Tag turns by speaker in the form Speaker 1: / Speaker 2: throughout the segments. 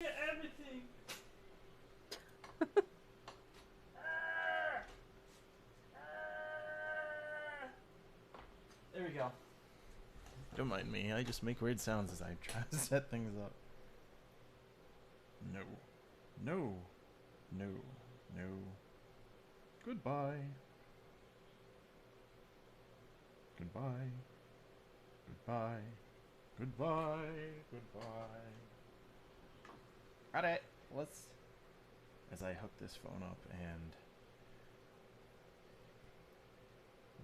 Speaker 1: Everything. There we go. Don't mind me. I just make weird sounds as I try to set things up. No. No. No. No. Goodbye. Goodbye. Goodbye. Goodbye. Goodbye. Alright, let's... As I hook this phone up and...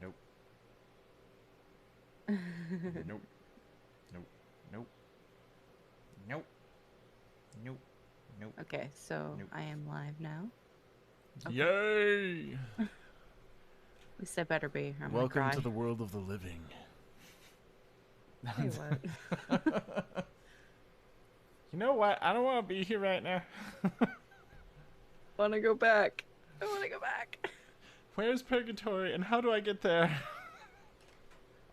Speaker 1: Nope. Nope. Nope. Nope. Nope. Nope. Nope.
Speaker 2: Okay, so
Speaker 1: Nope.
Speaker 2: I am live now. Okay.
Speaker 1: Yay!
Speaker 2: At least I better be. Or I'm
Speaker 1: Welcome
Speaker 2: gonna
Speaker 1: to
Speaker 2: cry.
Speaker 1: the world of the living.
Speaker 2: Hey, what?
Speaker 1: You know what? I don't want to be here right now.
Speaker 2: Want to go back? I want to go back.
Speaker 1: Where's purgatory and how do I get there?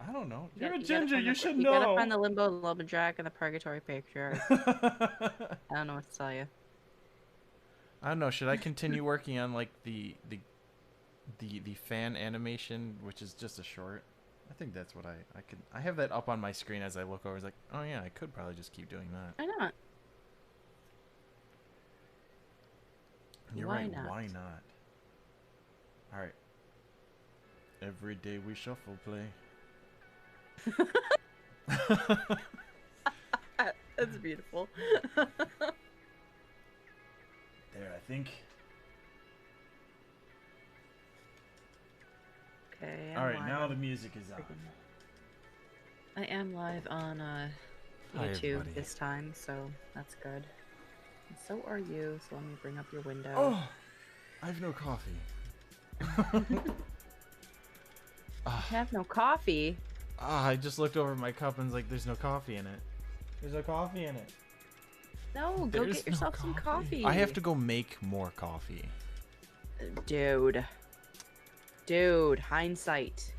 Speaker 1: I don't know. You're a ginger. You should know.
Speaker 2: You gotta find the limbo, lumberjack, and the purgatory patriarch. I don't know what to tell you.
Speaker 1: I don't know. Should I continue working on like the fan animation, which is just a short? I think that's what I could. I have that up on my screen as I look over. It's like, oh yeah, I could probably just keep doing that.
Speaker 2: Why not?
Speaker 1: You're
Speaker 2: Why
Speaker 1: right.
Speaker 2: not?
Speaker 1: Why not? All right. Every day we shuffle play.
Speaker 2: That's beautiful.
Speaker 1: There, I think.
Speaker 2: Okay.
Speaker 1: All right, now the music is on.
Speaker 2: I am live on
Speaker 1: Hi,
Speaker 2: YouTube
Speaker 1: everybody.
Speaker 2: this time, so that's good. And so are you. So let me bring up your window.
Speaker 1: Oh, I have no coffee.
Speaker 2: You have no coffee.
Speaker 1: I just looked over at my cup and was like, there's no coffee in it. There's no coffee in it.
Speaker 2: No, go
Speaker 1: There's
Speaker 2: get yourself
Speaker 1: no
Speaker 2: some coffee.
Speaker 1: I have to go make more coffee.
Speaker 2: Dude, hindsight.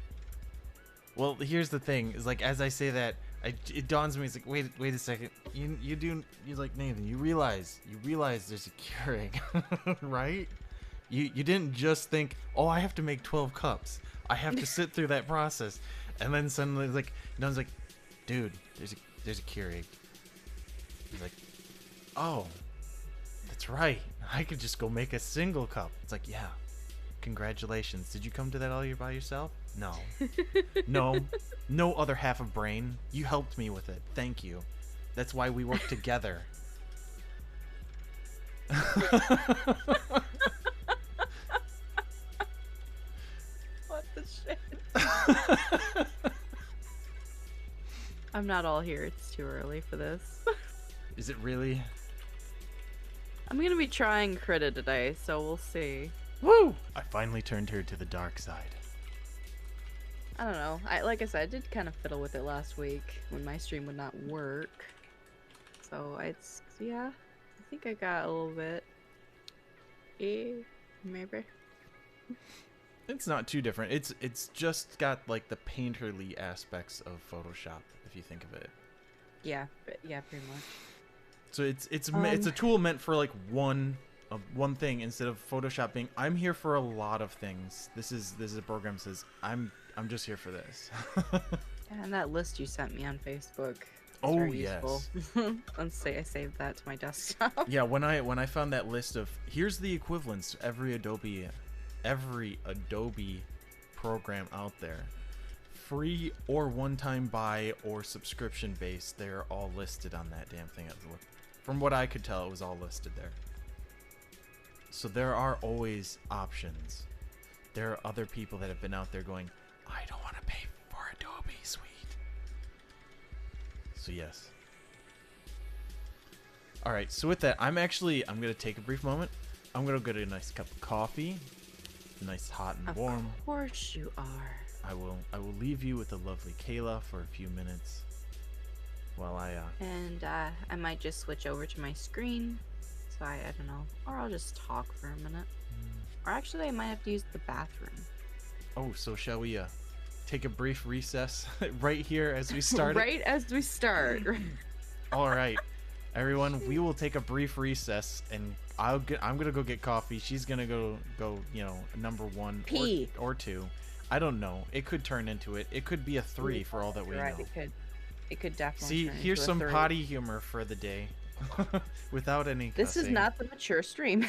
Speaker 1: Well, here's the thing: is like as I say that, it dawns on me. It's like, wait a second. You're like Nathan. You realize there's a Keurig, right? You didn't just think, oh, I have to make 12 cups. I have to sit through that process, and then suddenly it's like Don's like, dude, there's a Keurig. He's like, oh, that's right. I could just go make a single cup. It's like, yeah. Congratulations. Did you come to that all by yourself? No. No other half of brain. You helped me with it. Thank you. That's why we work together.
Speaker 2: What the shit? I'm not all here. It's too early for this.
Speaker 1: Is it really?
Speaker 2: I'm gonna be trying Krita today, so we'll see.
Speaker 1: Woo! I finally turned her to the dark side.
Speaker 2: I don't know. Like I said, I did kind of fiddle with it last week when my stream would not work. So yeah. I think I got a little bit. Maybe.
Speaker 1: It's not too different. It's just got like the painterly aspects of Photoshop, if you think of it.
Speaker 2: Yeah, yeah, pretty much.
Speaker 1: So it's a tool meant for like one thing instead of Photoshop being I'm here for a lot of things. This is a program that says I'm just here for this.
Speaker 2: Yeah, and that list you sent me on Facebook.
Speaker 1: Oh
Speaker 2: very
Speaker 1: yes.
Speaker 2: useful. Let's say I saved that to my desktop.
Speaker 1: Yeah, when I found that list of here's the equivalents to every Adobe program out there, free or one-time buy or subscription based, they're all listed on that damn thing. From what I could tell, it was all listed there. So there are always options. There are other people that have been out there going, I don't want to pay for Adobe, sweet. So yes. All right, so with that, I'm going to take a brief moment. I'm going to get a nice cup of coffee, nice hot and warm.
Speaker 2: Of course you are.
Speaker 1: I will leave you with the lovely Kayla for a few minutes while
Speaker 2: And I might just switch over to my screen. So I don't know. Or I'll just talk for a minute. Or actually I might have to use the bathroom.
Speaker 1: Oh, so shall we take a brief recess right here as we start?
Speaker 2: Right as we start.
Speaker 1: All right. Everyone, we will take a brief recess, and I'm gonna go get coffee. She's gonna go number one
Speaker 2: Pee.
Speaker 1: or two. I don't know. It could turn into it. It could be a 3 for all that we
Speaker 2: You're right.
Speaker 1: know.
Speaker 2: It could definitely.
Speaker 1: See,
Speaker 2: turn
Speaker 1: here's
Speaker 2: into a
Speaker 1: some
Speaker 2: 3.
Speaker 1: potty humor for the day, without any cussing.
Speaker 2: This is not the mature stream.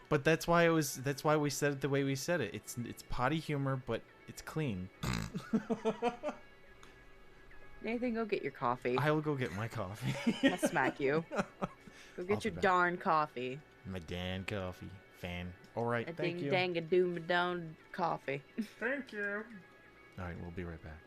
Speaker 1: But that's why it was. That's why we said it the way we said it. It's potty humor, but it's clean.
Speaker 2: Nathan, go get your coffee.
Speaker 1: I will go get my coffee.
Speaker 2: I'll smack you. Go get your darn coffee.
Speaker 1: My Dan coffee fan. All right,
Speaker 2: A
Speaker 1: thank
Speaker 2: ding
Speaker 1: you.
Speaker 2: dang a doom a down coffee.
Speaker 1: Thank you. All right, we'll be right back.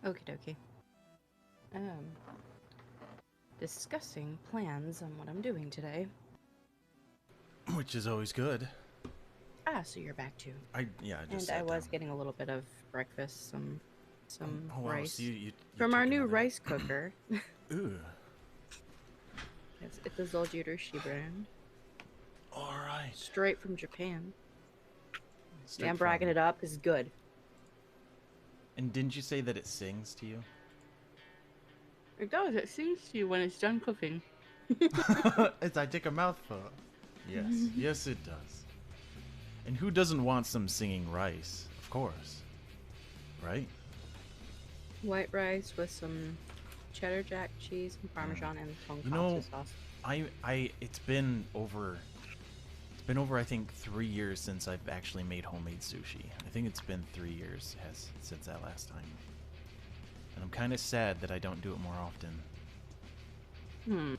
Speaker 2: Okie dokie. Discussing plans on what I'm doing today.
Speaker 1: Which is always good.
Speaker 2: Ah, so you're back too.
Speaker 1: Yeah, I just
Speaker 2: And I
Speaker 1: sat
Speaker 2: was
Speaker 1: down.
Speaker 2: getting a little bit of breakfast, some
Speaker 1: Oh, wow.
Speaker 2: rice
Speaker 1: So you
Speaker 2: from
Speaker 1: took
Speaker 2: our new
Speaker 1: another-
Speaker 2: rice cooker.
Speaker 1: Ooh.
Speaker 2: It's a Zoljuder brand,
Speaker 1: All right.
Speaker 2: straight from Japan.
Speaker 1: Straight
Speaker 2: Yeah, I'm bragging
Speaker 1: from-
Speaker 2: it up. It's good.
Speaker 1: And didn't you say that it sings to you?
Speaker 2: It does. It sings to you when it's done cooking.
Speaker 1: As I take a mouthful. Yes, yes it does. And who doesn't want some singing rice? Of course. Right?
Speaker 2: White rice with some cheddar jack cheese and parmesan and tonkatsu
Speaker 1: You know,
Speaker 2: sauce.
Speaker 1: it's been over I think 3 years since I've actually made homemade sushi. I think it's been 3 years since that last time. And I'm kind of sad that I don't do it more often. I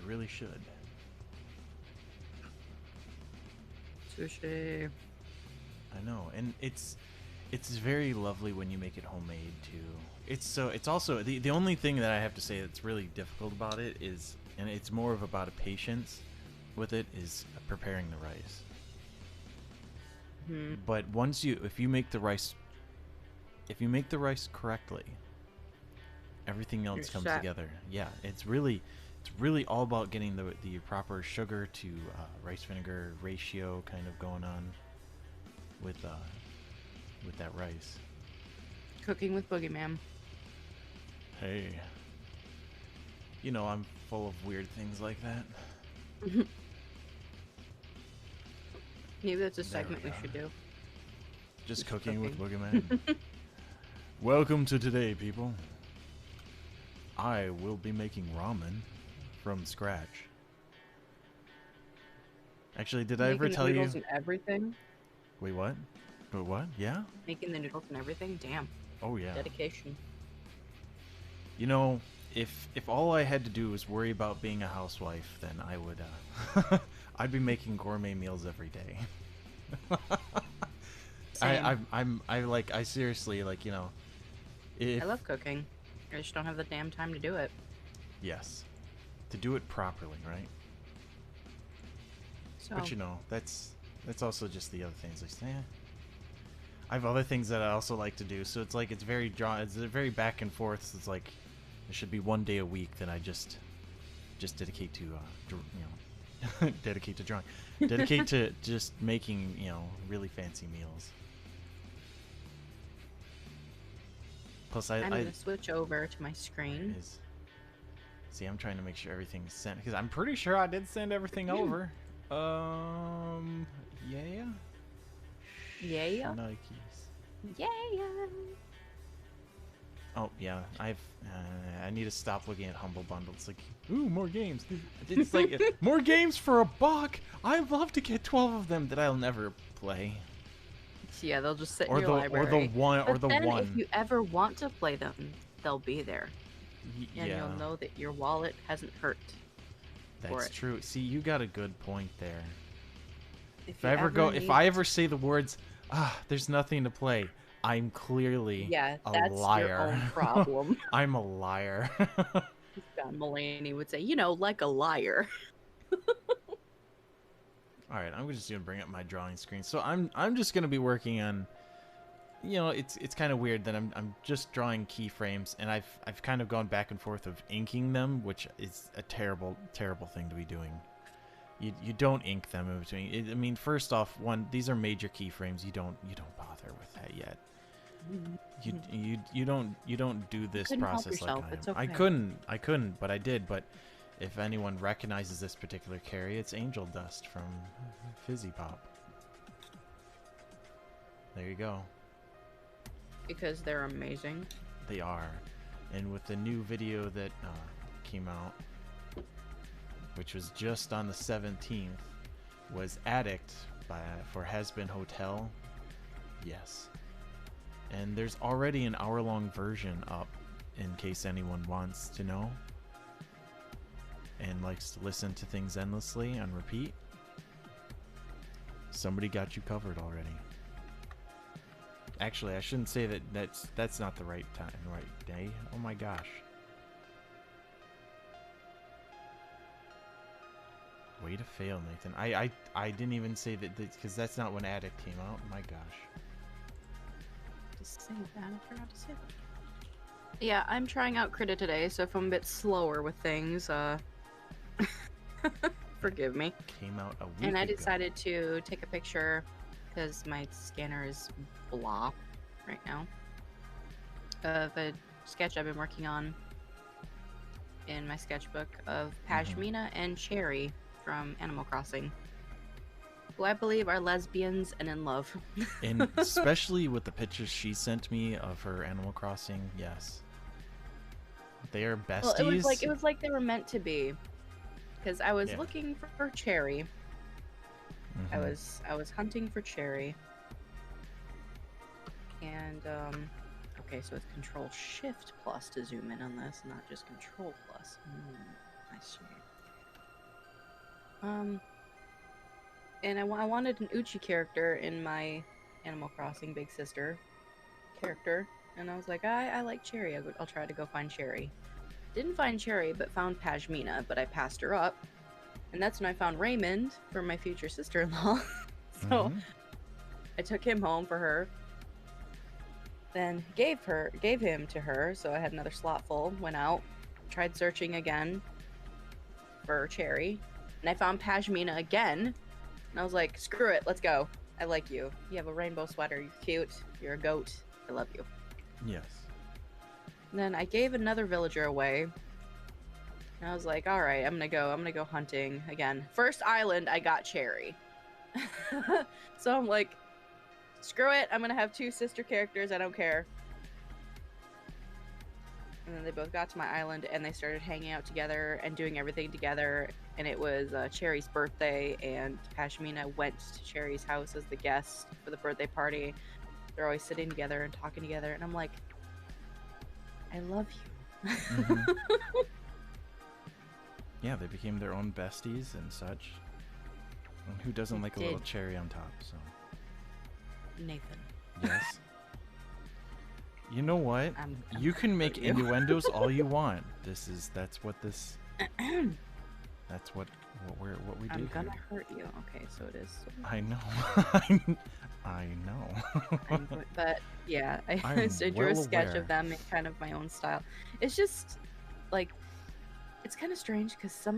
Speaker 1: really should.
Speaker 2: Sushi.
Speaker 1: I know, and it's very lovely when you make it homemade too. It's also the only thing that I have to say that's really difficult about it is, and it's more of about a patience with it, is preparing the rice. But if you make the rice correctly, everything else comes together. Yeah, it's really all about getting the proper sugar to rice vinegar ratio kind of going on with that rice.
Speaker 2: Cooking with BoogieMan.
Speaker 1: Hey, you know I'm full of weird things like that.
Speaker 2: Maybe that's a
Speaker 1: There
Speaker 2: segment
Speaker 1: we
Speaker 2: we
Speaker 1: go.
Speaker 2: should do.
Speaker 1: Just cooking with BoogieMan. Welcome to today, people. I will be making ramen from scratch. Actually, did I ever
Speaker 2: Making the
Speaker 1: tell you?
Speaker 2: noodles and everything.
Speaker 1: Wait, what? Wait, what? Yeah?
Speaker 2: Making the noodles and everything. Damn.
Speaker 1: Oh yeah.
Speaker 2: Dedication.
Speaker 1: You know, if all I had to do was worry about being a housewife, then I would I'd be making gourmet meals every day.
Speaker 2: Same.
Speaker 1: I seriously, like, you know, if
Speaker 2: I love cooking. I just don't have the damn time to do it.
Speaker 1: yes, to do it properly, right?
Speaker 2: So
Speaker 1: But you know, that's also just the other things. Like, I have other things that I also like to do, so it's like it's very very back and forth. So it's like there should be one day a week that I just dedicate to, dedicate to drawing, dedicate to just making, you know, really fancy meals. Plus,
Speaker 2: I'm gonna switch over to my screen.
Speaker 1: See, I'm trying to make sure everything's sent because I'm pretty sure I did send everything over. Yeah.
Speaker 2: Yeah.
Speaker 1: Nikes.
Speaker 2: Yeah.
Speaker 1: Oh yeah, I need to stop looking at Humble Bundle. It's like, ooh, more games. It's like more games for $1. I'd love to get 12 of them that I'll never play.
Speaker 2: Yeah, they'll just sit
Speaker 1: Or
Speaker 2: in your library.
Speaker 1: But
Speaker 2: then
Speaker 1: one.
Speaker 2: if you ever want to play them, they'll be there, and
Speaker 1: Yeah,
Speaker 2: you'll know that your wallet hasn't hurt.
Speaker 1: that's true. See, you got a good point there.
Speaker 2: If
Speaker 1: I ever say the words, there's nothing to play, I'm clearly
Speaker 2: yeah,
Speaker 1: a
Speaker 2: that's
Speaker 1: liar.
Speaker 2: your own problem.
Speaker 1: I'm a liar.
Speaker 2: John Mulaney would say, you know, like a liar.
Speaker 1: All right, I'm just gonna bring up my drawing screen. So I'm just gonna be working on, you know, it's kind of weird that I'm just drawing keyframes, and I've kind of gone back and forth of inking them, which is a terrible thing to be doing. You don't ink them in between. I mean, first off, these are major keyframes. You don't bother with that yet. You don't do this process like I am.
Speaker 2: It's okay.
Speaker 1: I couldn't, but I did. But if anyone recognizes this particular carry, it's Angel Dust from Fizzy Pop. There you go.
Speaker 2: Because they're amazing.
Speaker 1: They are. And with the new video that came out, which was just on the 17th, was Addict for Has Been Hotel. Yes. And there's already an hour-long version up, in case anyone wants to know and likes to listen to things endlessly on repeat. Somebody got you covered already. Actually, I shouldn't say that. That's not the right time, right day. Oh my gosh. Way to fail, Nathan. I didn't even say that because that's not when Addict came out. My gosh.
Speaker 2: Just say that. I forgot to say that. Yeah, I'm trying out Krita today, so if I'm a bit slower with things, forgive me.
Speaker 1: Came out a week
Speaker 2: And I
Speaker 1: ago.
Speaker 2: decided to take a picture because my scanner is blah right now of a sketch I've been working on in my sketchbook of Pashmina and Cherry from Animal Crossing, who I believe are lesbians and in love.
Speaker 1: And especially with the pictures she sent me of her Animal Crossing, yes. They are besties.
Speaker 2: Well, it was like they were meant to be. Because I was looking for Cherry. I was hunting for Cherry. And okay, so it's Control Shift plus to zoom in on this, not just Control plus. I see. And I wanted an Uchi character in my Animal Crossing Big Sister character, and I was like, I like Cherry. I'll try to go find Cherry. Didn't find Cherry, but found Pashmina, but I passed her up. And that's when I found Raymond for my future sister-in-law. So I took him home for her. Then gave him to her, so I had another slot full. Went out, tried searching again for Cherry, and I found Pashmina again. And I was like, screw it, let's go. I like you. You have a rainbow sweater. You're cute. You're a goat. I love you.
Speaker 1: Yes.
Speaker 2: And then I gave another villager away. And I was like, all right, I'm gonna go hunting again. First island, I got Cherry. So I'm like, screw it, I'm gonna have two sister characters, I don't care. And then they both got to my island and they started hanging out together and doing everything together. And it was Cherry's birthday, and Pashmina went to Cherry's house as the guest for the birthday party. They're always sitting together and talking together, and I'm like, I love you.
Speaker 1: Yeah, they became their own besties and such. And who doesn't like a little cherry on top, so.
Speaker 2: Nathan.
Speaker 1: Yes. You know what? You can make innuendos all you want. That's what we do.
Speaker 2: I'm gonna
Speaker 1: here.
Speaker 2: hurt you. Okay, so it is.
Speaker 1: I know. I know.
Speaker 2: But yeah, I drew a sketch of them in kind of my own style. It's just like, it's kind of strange because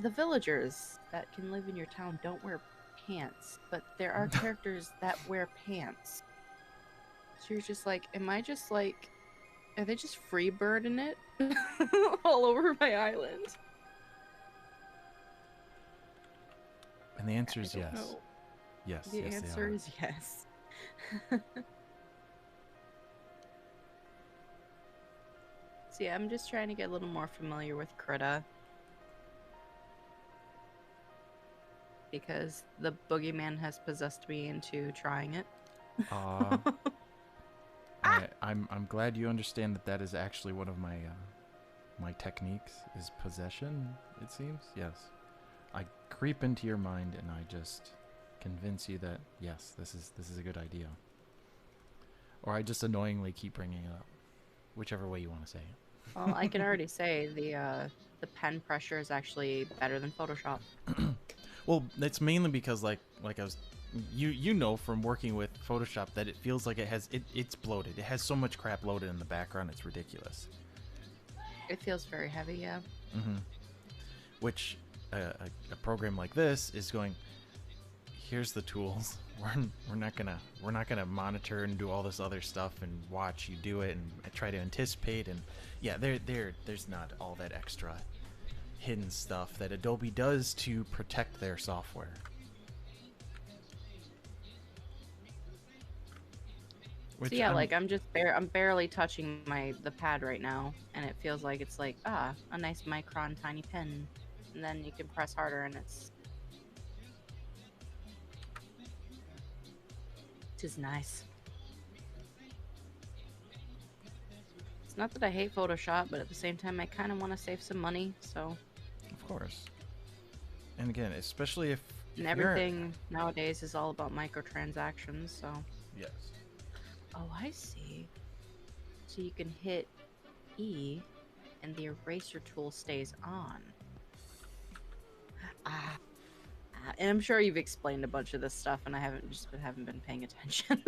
Speaker 2: the villagers that can live in your town don't wear pants, but there are characters that wear pants. So you're just like, am I just like, are they just freebirding it all over my island?
Speaker 1: And the answer is yes.
Speaker 2: Know.
Speaker 1: Yes.
Speaker 2: The answer is yes. So yeah, I'm just trying to get a little more familiar with Krita. Because the boogeyman has possessed me into trying it.
Speaker 1: I'm glad you understand that is actually one of my my techniques is possession, it seems. Yes. I creep into your mind and I just convince you that yes, this is a good idea. Or I just annoyingly keep bringing it up. Whichever way you want to say it.
Speaker 2: Well, I can already say the pen pressure is actually better than Photoshop.
Speaker 1: Well, it's mainly because like I was, you know from working with Photoshop that it feels like it's bloated. It has so much crap loaded in the background, it's ridiculous.
Speaker 2: It feels very heavy, yeah.
Speaker 1: Which a program like this is going, here's the tools. We're not gonna monitor and do all this other stuff and watch you do it and try to anticipate, and yeah, there's not all that extra hidden stuff that Adobe does to protect their software.
Speaker 2: So yeah, like I'm barely touching the pad right now, and it feels like it's like a nice micron tiny pen, and then you can press harder and it's nice. It's not that I hate Photoshop, but at the same time I kind of want to save some money, so.
Speaker 1: Of course. And again, especially if
Speaker 2: everything nowadays is all about microtransactions, so.
Speaker 1: Yes.
Speaker 2: Oh, I see. So you can hit E, and the eraser tool stays on. Ah, and I'm sure you've explained a bunch of this stuff, and I haven't been paying attention.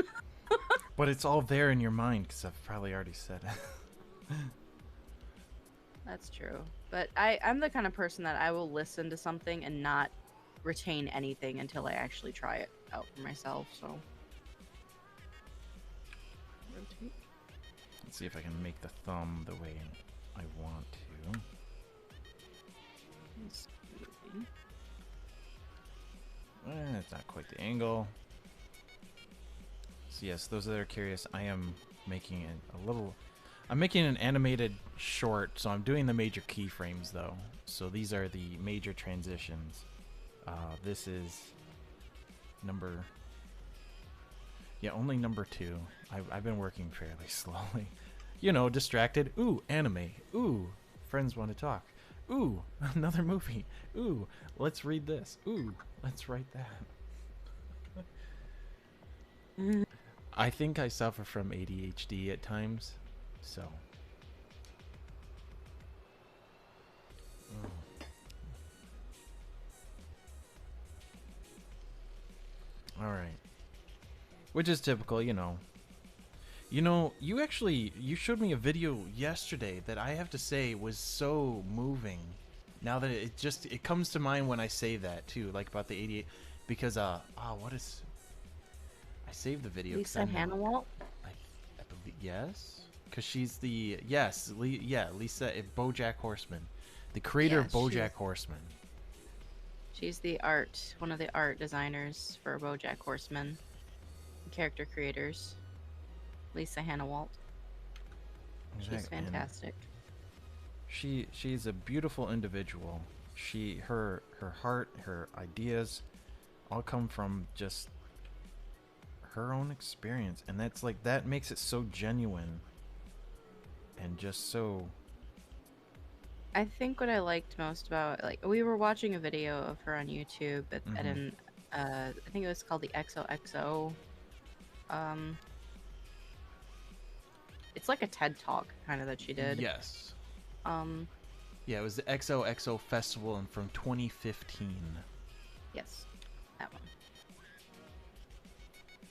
Speaker 1: But it's all there in your mind because I've probably already said it.
Speaker 2: That's true. But I'm the kind of person that I will listen to something and not retain anything until I actually try it out for myself, so. Rotate.
Speaker 1: Let's see if I can make the thumb the way I want to. It's not quite the angle. So yes, those that are curious, I am making I'm making an animated short, so I'm doing the major keyframes though. So these are the major transitions. This is only number 2. I've been working fairly slowly. You know, distracted. Ooh, anime. Ooh, friends want to talk. Ooh, another movie. Ooh, let's read this. Ooh, let's write that. I think I suffer from ADHD at times, so. All right. Which is typical, you know. You know, you showed me a video yesterday that I have to say was so moving. Now that it comes to mind when I say that too, like about the 88, because what is? I saved the video.
Speaker 2: Lisa Hannawalt?
Speaker 1: I believe yes, because she's the Lisa BoJack Horseman, the creator of BoJack Horseman.
Speaker 2: She's one of the art designers for BoJack Horseman, character creators. Lisa Hannawalt. She's fantastic.
Speaker 1: She's a beautiful individual. Her heart, her ideas, all come from just her own experience, and that makes it so genuine and just so.
Speaker 2: I think what I liked most about, like, we were watching a video of her on YouTube at an I think it was called the XOXO. It's like a TED Talk kind of that she did.
Speaker 1: Yes. Yeah, it was the XOXO festival and from 2015.
Speaker 2: Yes, that one.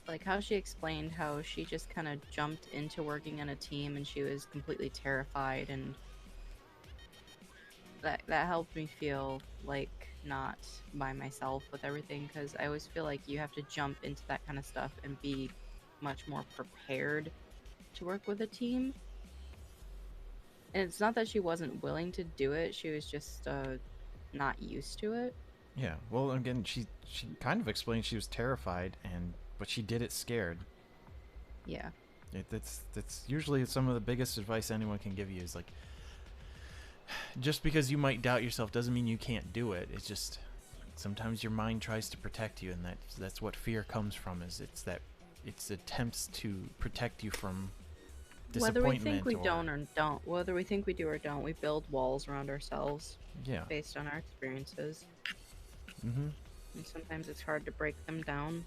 Speaker 2: Like how she explained how she just kind of jumped into working on a team and she was completely terrified, and that helped me feel like not by myself with everything, because I always feel like you have to jump into that kind of stuff and be much more prepared to work with a team. And it's not that she wasn't willing to do it, she was just not used to it.
Speaker 1: Yeah, well, again, she kind of explained she was terrified, but she did it scared.
Speaker 2: Yeah.
Speaker 1: That's usually some of the biggest advice anyone can give you is like, just because you might doubt yourself doesn't mean you can't do it. It's just sometimes your mind tries to protect you, and that's what fear comes from. It's attempts to protect you from disappointment.
Speaker 2: Whether we think we don't, whether we think we do or don't, we build walls around ourselves.
Speaker 1: Yeah.
Speaker 2: Based on our experiences.
Speaker 1: And
Speaker 2: sometimes it's hard to break them down.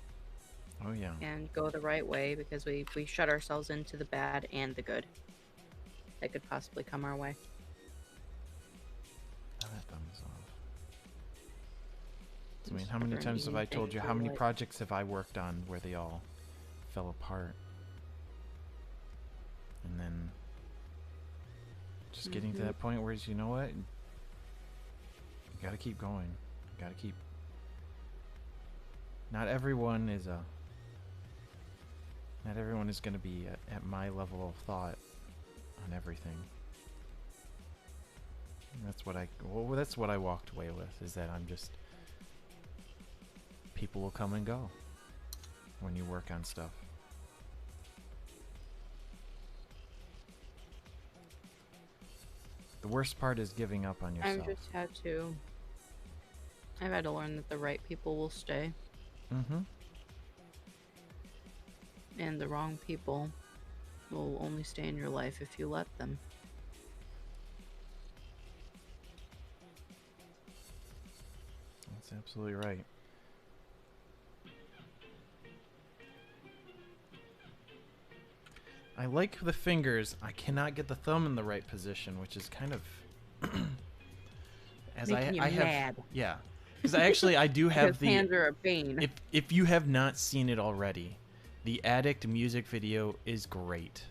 Speaker 1: Oh yeah.
Speaker 2: And go the right way, because we shut ourselves into the bad and the good that could possibly come our way.
Speaker 1: Oh, that thumbs off. I mean, how many times have I told you, how many projects have I worked on where they all fell apart? And then just getting to that point where, you know what? You gotta keep going. You gotta keep. Not everyone is gonna be at my level of thought on everything. And that's what I walked away with, is that I'm just, people will come and go when you work on stuff. The worst part is giving up on yourself.
Speaker 2: I've had to learn that the right people will stay. And the wrong people will only stay in your life if you let them.
Speaker 1: That's absolutely right. I like the fingers. I cannot get the thumb in the right position, which is kind of as
Speaker 2: Making you
Speaker 1: I have
Speaker 2: mad.
Speaker 1: yeah. Because I do have
Speaker 2: Because hands are a pain.
Speaker 1: if you have not seen it already, the Addict music video is great.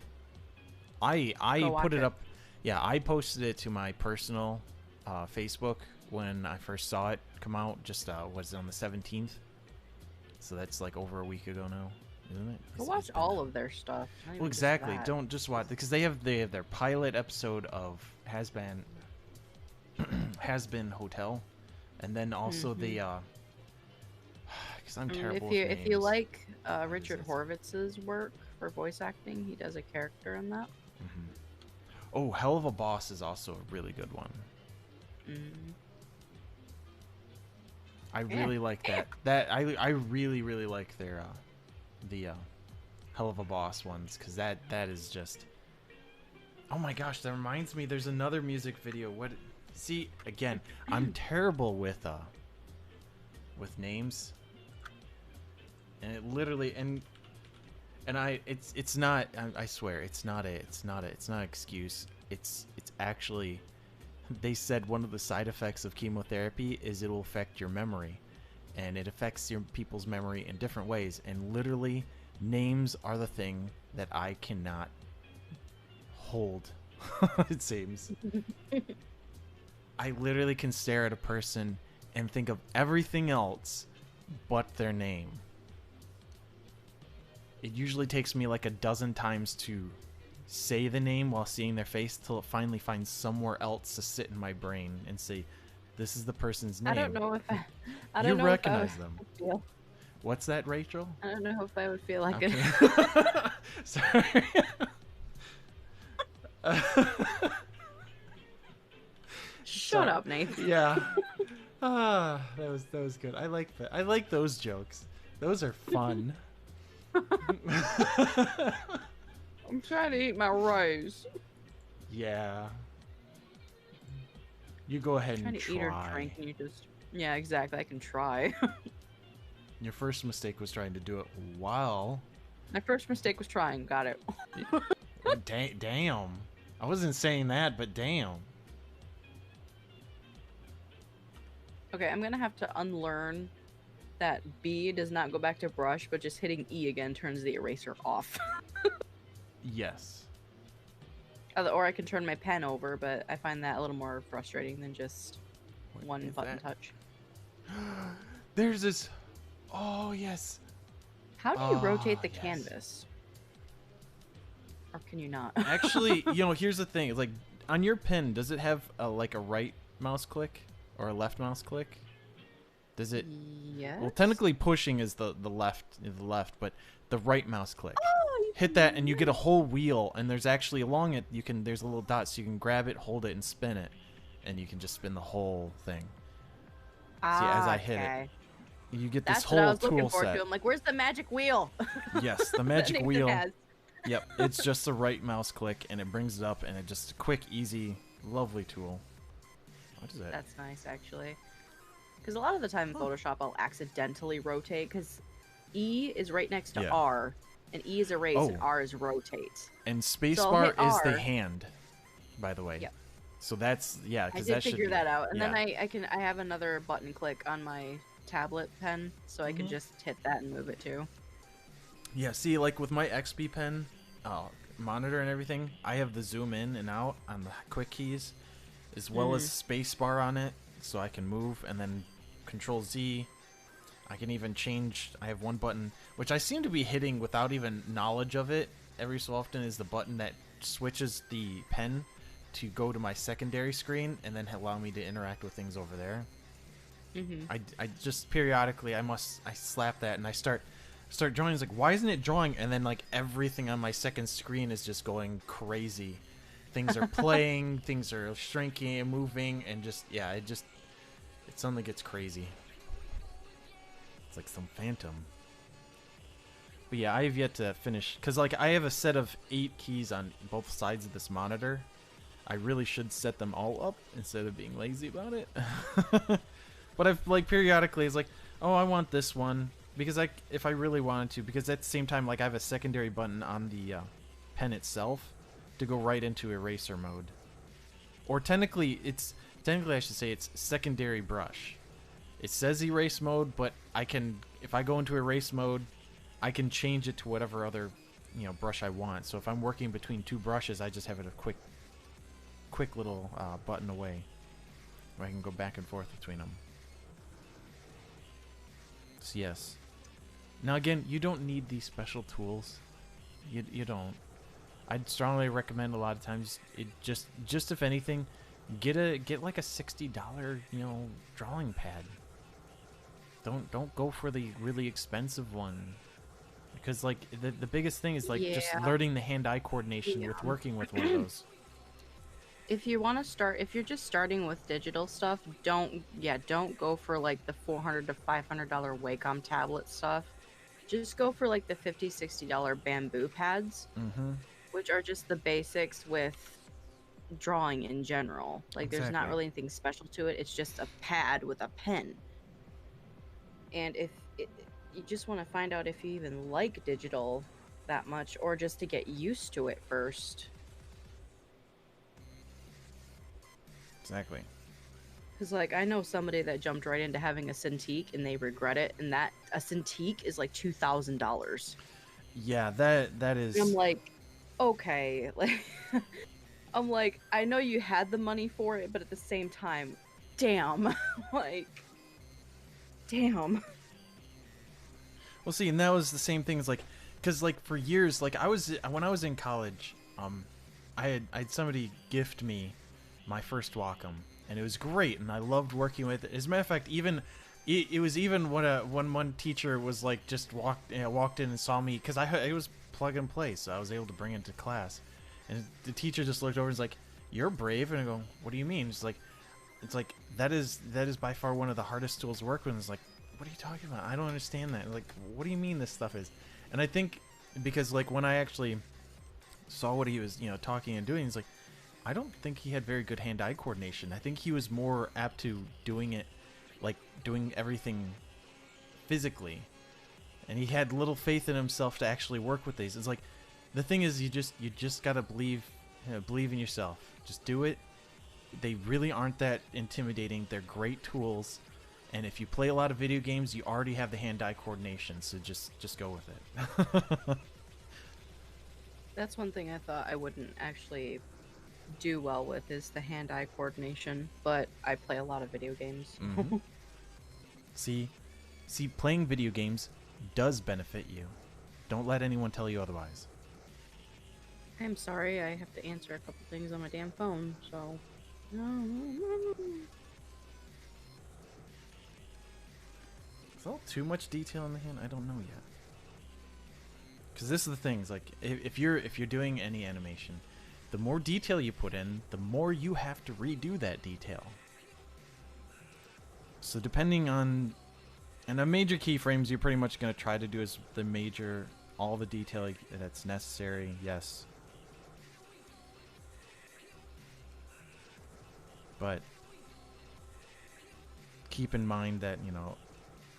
Speaker 1: I put it up. Yeah, I posted it to my personal Facebook when I first saw it come out. Just was on the 17th, so that's like over a week ago now, isn't it?
Speaker 2: Go watch all of their stuff. Not
Speaker 1: Well,
Speaker 2: even just
Speaker 1: exactly.
Speaker 2: that.
Speaker 1: Don't just watch because they have their pilot episode of Has Been Hotel, and then also the because I'm terrible with
Speaker 2: If you
Speaker 1: names.
Speaker 2: like Richard Horvitz's work for voice acting, he does a character in that.
Speaker 1: Oh, Hell of a Boss is also a really good one. I really like that. I really like their the Hell of a Boss ones, because that is just, oh my gosh, that reminds me, there's another music video. What? See, again, I'm terrible with names, and it literally and it's not, I swear it's not an excuse. It's actually, they said one of the side effects of chemotherapy is it will affect your memory, and it affects your people's memory in different ways, and literally names are the thing that I cannot hold. It seems. I literally can stare at a person and think of everything else but their name. It usually takes me like a dozen times to say the name while seeing their face till it finally finds somewhere else to sit in my brain and say, this is the person's name.
Speaker 2: I don't know if I don't
Speaker 1: you
Speaker 2: know
Speaker 1: recognize
Speaker 2: if I
Speaker 1: them.
Speaker 2: feel,
Speaker 1: What's that, Rachel?
Speaker 2: I don't know if I would feel like
Speaker 1: Okay.
Speaker 2: it.
Speaker 1: Sorry.
Speaker 2: Shut up, Nathan.
Speaker 1: Yeah. That was good. I like that. I like those jokes. Those are fun.
Speaker 2: I'm trying to eat my rice.
Speaker 1: Yeah. You go ahead
Speaker 2: I'm trying
Speaker 1: and
Speaker 2: to eat or
Speaker 1: try.
Speaker 2: drink, and you just. Yeah, exactly. I can try.
Speaker 1: Your first mistake was trying to do it while.
Speaker 2: My first mistake was trying. Got it.
Speaker 1: Damn. I wasn't saying that, but damn.
Speaker 2: Okay, I'm gonna have to unlearn that B does not go back to brush, but just hitting E again turns the eraser off.
Speaker 1: Yes.
Speaker 2: Or I can turn my pen over, but I find that a little more frustrating than just
Speaker 1: What
Speaker 2: one
Speaker 1: is
Speaker 2: button
Speaker 1: that?
Speaker 2: touch.
Speaker 1: There's this. Oh, yes.
Speaker 2: How do you rotate
Speaker 1: Ah,
Speaker 2: the
Speaker 1: yes.
Speaker 2: canvas? Or can you not?
Speaker 1: Actually, here's the thing. It's like, on your pen, does it have like a right mouse click or a left mouse click? Does it?
Speaker 2: Yes.
Speaker 1: Well, technically pushing is the left, but the right mouse click.
Speaker 2: Oh, you
Speaker 1: Hit that and you get a whole wheel, and there's actually along it there's a little dot, so you can grab it, hold it, and spin it, and you can just spin the whole thing. See, as I hit it, you get this
Speaker 2: That's what I
Speaker 1: whole
Speaker 2: was looking
Speaker 1: tool
Speaker 2: forward
Speaker 1: set.
Speaker 2: to. I'm like, where's the magic wheel?
Speaker 1: Yes, the
Speaker 2: That
Speaker 1: magic
Speaker 2: Nathan
Speaker 1: wheel.
Speaker 2: has.
Speaker 1: Yep, it's just the right mouse click, and it brings it up, and it's just a quick, easy, lovely tool. What is that?
Speaker 2: That's nice, actually. Because a lot of the time in Photoshop, I'll accidentally rotate, because E is right next to
Speaker 1: Yeah.
Speaker 2: R, and E is erase, and
Speaker 1: Oh.
Speaker 2: R is rotate.
Speaker 1: And
Speaker 2: So I'll
Speaker 1: spacebar
Speaker 2: hit
Speaker 1: is the
Speaker 2: R.
Speaker 1: hand, by the way.
Speaker 2: Yep.
Speaker 1: So that's, yeah,
Speaker 2: I
Speaker 1: because
Speaker 2: did
Speaker 1: that should
Speaker 2: figure
Speaker 1: be,
Speaker 2: that out, and then
Speaker 1: yeah.
Speaker 2: I have another button click on my tablet pen, so I can just hit that and move it too.
Speaker 1: Yeah, see, like with my XP pen monitor and everything, I have the zoom in and out on the quick keys, as well as spacebar on it, so I can move, and then Control Z. I can even change. I have one button, which I seem to be hitting without even knowledge of it every so often, is the button that switches the pen to go to my secondary screen and then allow me to interact with things over there. I just periodically I slap that and I start drawing. It's like, why isn't it drawing? And then like everything on my second screen is just going crazy. Things are playing, things are shrinking and moving, and just it suddenly gets crazy. It's like some phantom. But yeah, I have yet to finish, because like I have a set of 8 keys on both sides of this monitor. I really should set them all up instead of being lazy about it. But I've like periodically, it's like, oh, I want this one, because if I really wanted to, because at the same time, like I have a secondary button on the pen itself to go right into eraser mode. Or technically I should say it's secondary brush. It says erase mode, but I can, if I go into erase mode, I can change it to whatever other, brush I want. So if I'm working between two brushes, I just have it a quick little button away where I can go back and forth between them. So yes. Now again, you don't need these special tools. You don't. I'd strongly recommend a lot of times just if anything, get like a $60 drawing pad. Don't go for the really expensive one, because like the biggest thing is like just learning the hand-eye coordination with working with one of those.
Speaker 2: If you want to start, if you're just starting with digital stuff, don't go for like the $400 to $500 Wacom tablet stuff. Just go for like the $50, $60 bamboo pads, which are just the basics with drawing in general. Like there's not really anything special to it. It's just a pad with a pen. And if you just want to find out if you even like digital that much, or just to get used to it first.
Speaker 1: Exactly.
Speaker 2: Because, like, I know somebody that jumped right into having a Cintiq and they regret it, and that a Cintiq is like $2,000.
Speaker 1: Yeah, that is.
Speaker 2: And I'm like, okay, like, I'm like, I know you had the money for it, but at the same time, damn, like, damn.
Speaker 1: Well, see, and that was the same thing as like, because like for years, like when I was in college, I had somebody gift me my first Wacom, and it was great, and I loved working with it. As a matter of fact, it was even when one teacher was like just walked in and saw me, because it was plug and play, so I was able to bring it to class, and the teacher just looked over and was like, "You're brave," and I go, "What do you mean?" It's like that is by far one of the hardest tools to work with. And it's like, what are you talking about? I don't understand that. Like, what do you mean this stuff is? And I think because like when I actually saw what he was talking and doing, he's like, I don't think he had very good hand-eye coordination. I think he was more apt to doing it, like doing everything physically, and he had little faith in himself to actually work with these. It's like, the thing is, you just gotta believe in yourself. Just do it. They really aren't that intimidating. They're great tools, and if you play a lot of video games, you already have the hand-eye coordination. So just go with it.
Speaker 2: That's one thing I thought I wouldn't actually do well with, is the hand-eye coordination, but I play a lot of video games.
Speaker 1: See, playing video games does benefit you. Don't let anyone tell you otherwise.
Speaker 2: I'm sorry, I have to answer a couple things on my damn phone, so...
Speaker 1: Is that too much detail in the hand? I don't know yet. Because this is the thing, is like, if you're doing any animation, the more detail you put in, the more you have to redo that detail. So depending on... And on major keyframes, you're pretty much going to try to do is all the detail that's necessary, yes. But keep in mind that,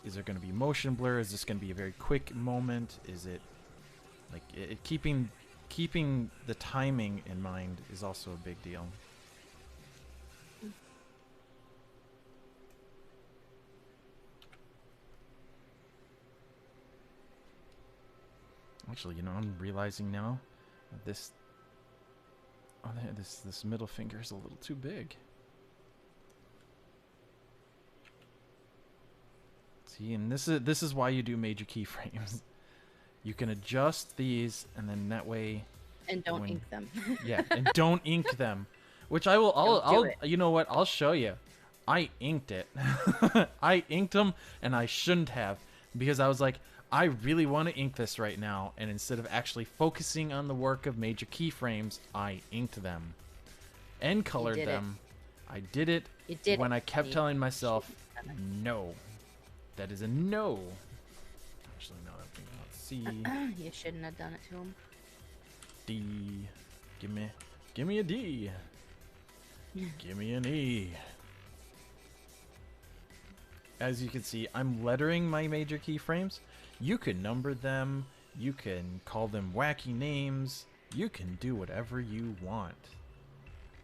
Speaker 1: is there going to be motion blur? Is this going to be a very quick moment? Is it... Like, keeping the timing in mind is also a big deal. Actually, I'm realizing now that this middle finger is a little too big. See, and this is why you do major keyframes. You can adjust these, and then that way.
Speaker 2: And don't ink them.
Speaker 1: Yeah, and don't ink them. Which I'll you know what? I'll show you. I inked it. I inked them, and I shouldn't have, because I was like, I really want to ink this right now, and instead of actually focusing on the work of major keyframes, I inked them and colored them. I did it when I kept telling myself, no. That is a no. Actually, no. Let's see.
Speaker 2: You shouldn't have done it to him.
Speaker 1: D. Give me a D. Give me an E. As you can see, I'm lettering my major keyframes. You can number them. You can call them wacky names. you can do whatever you want.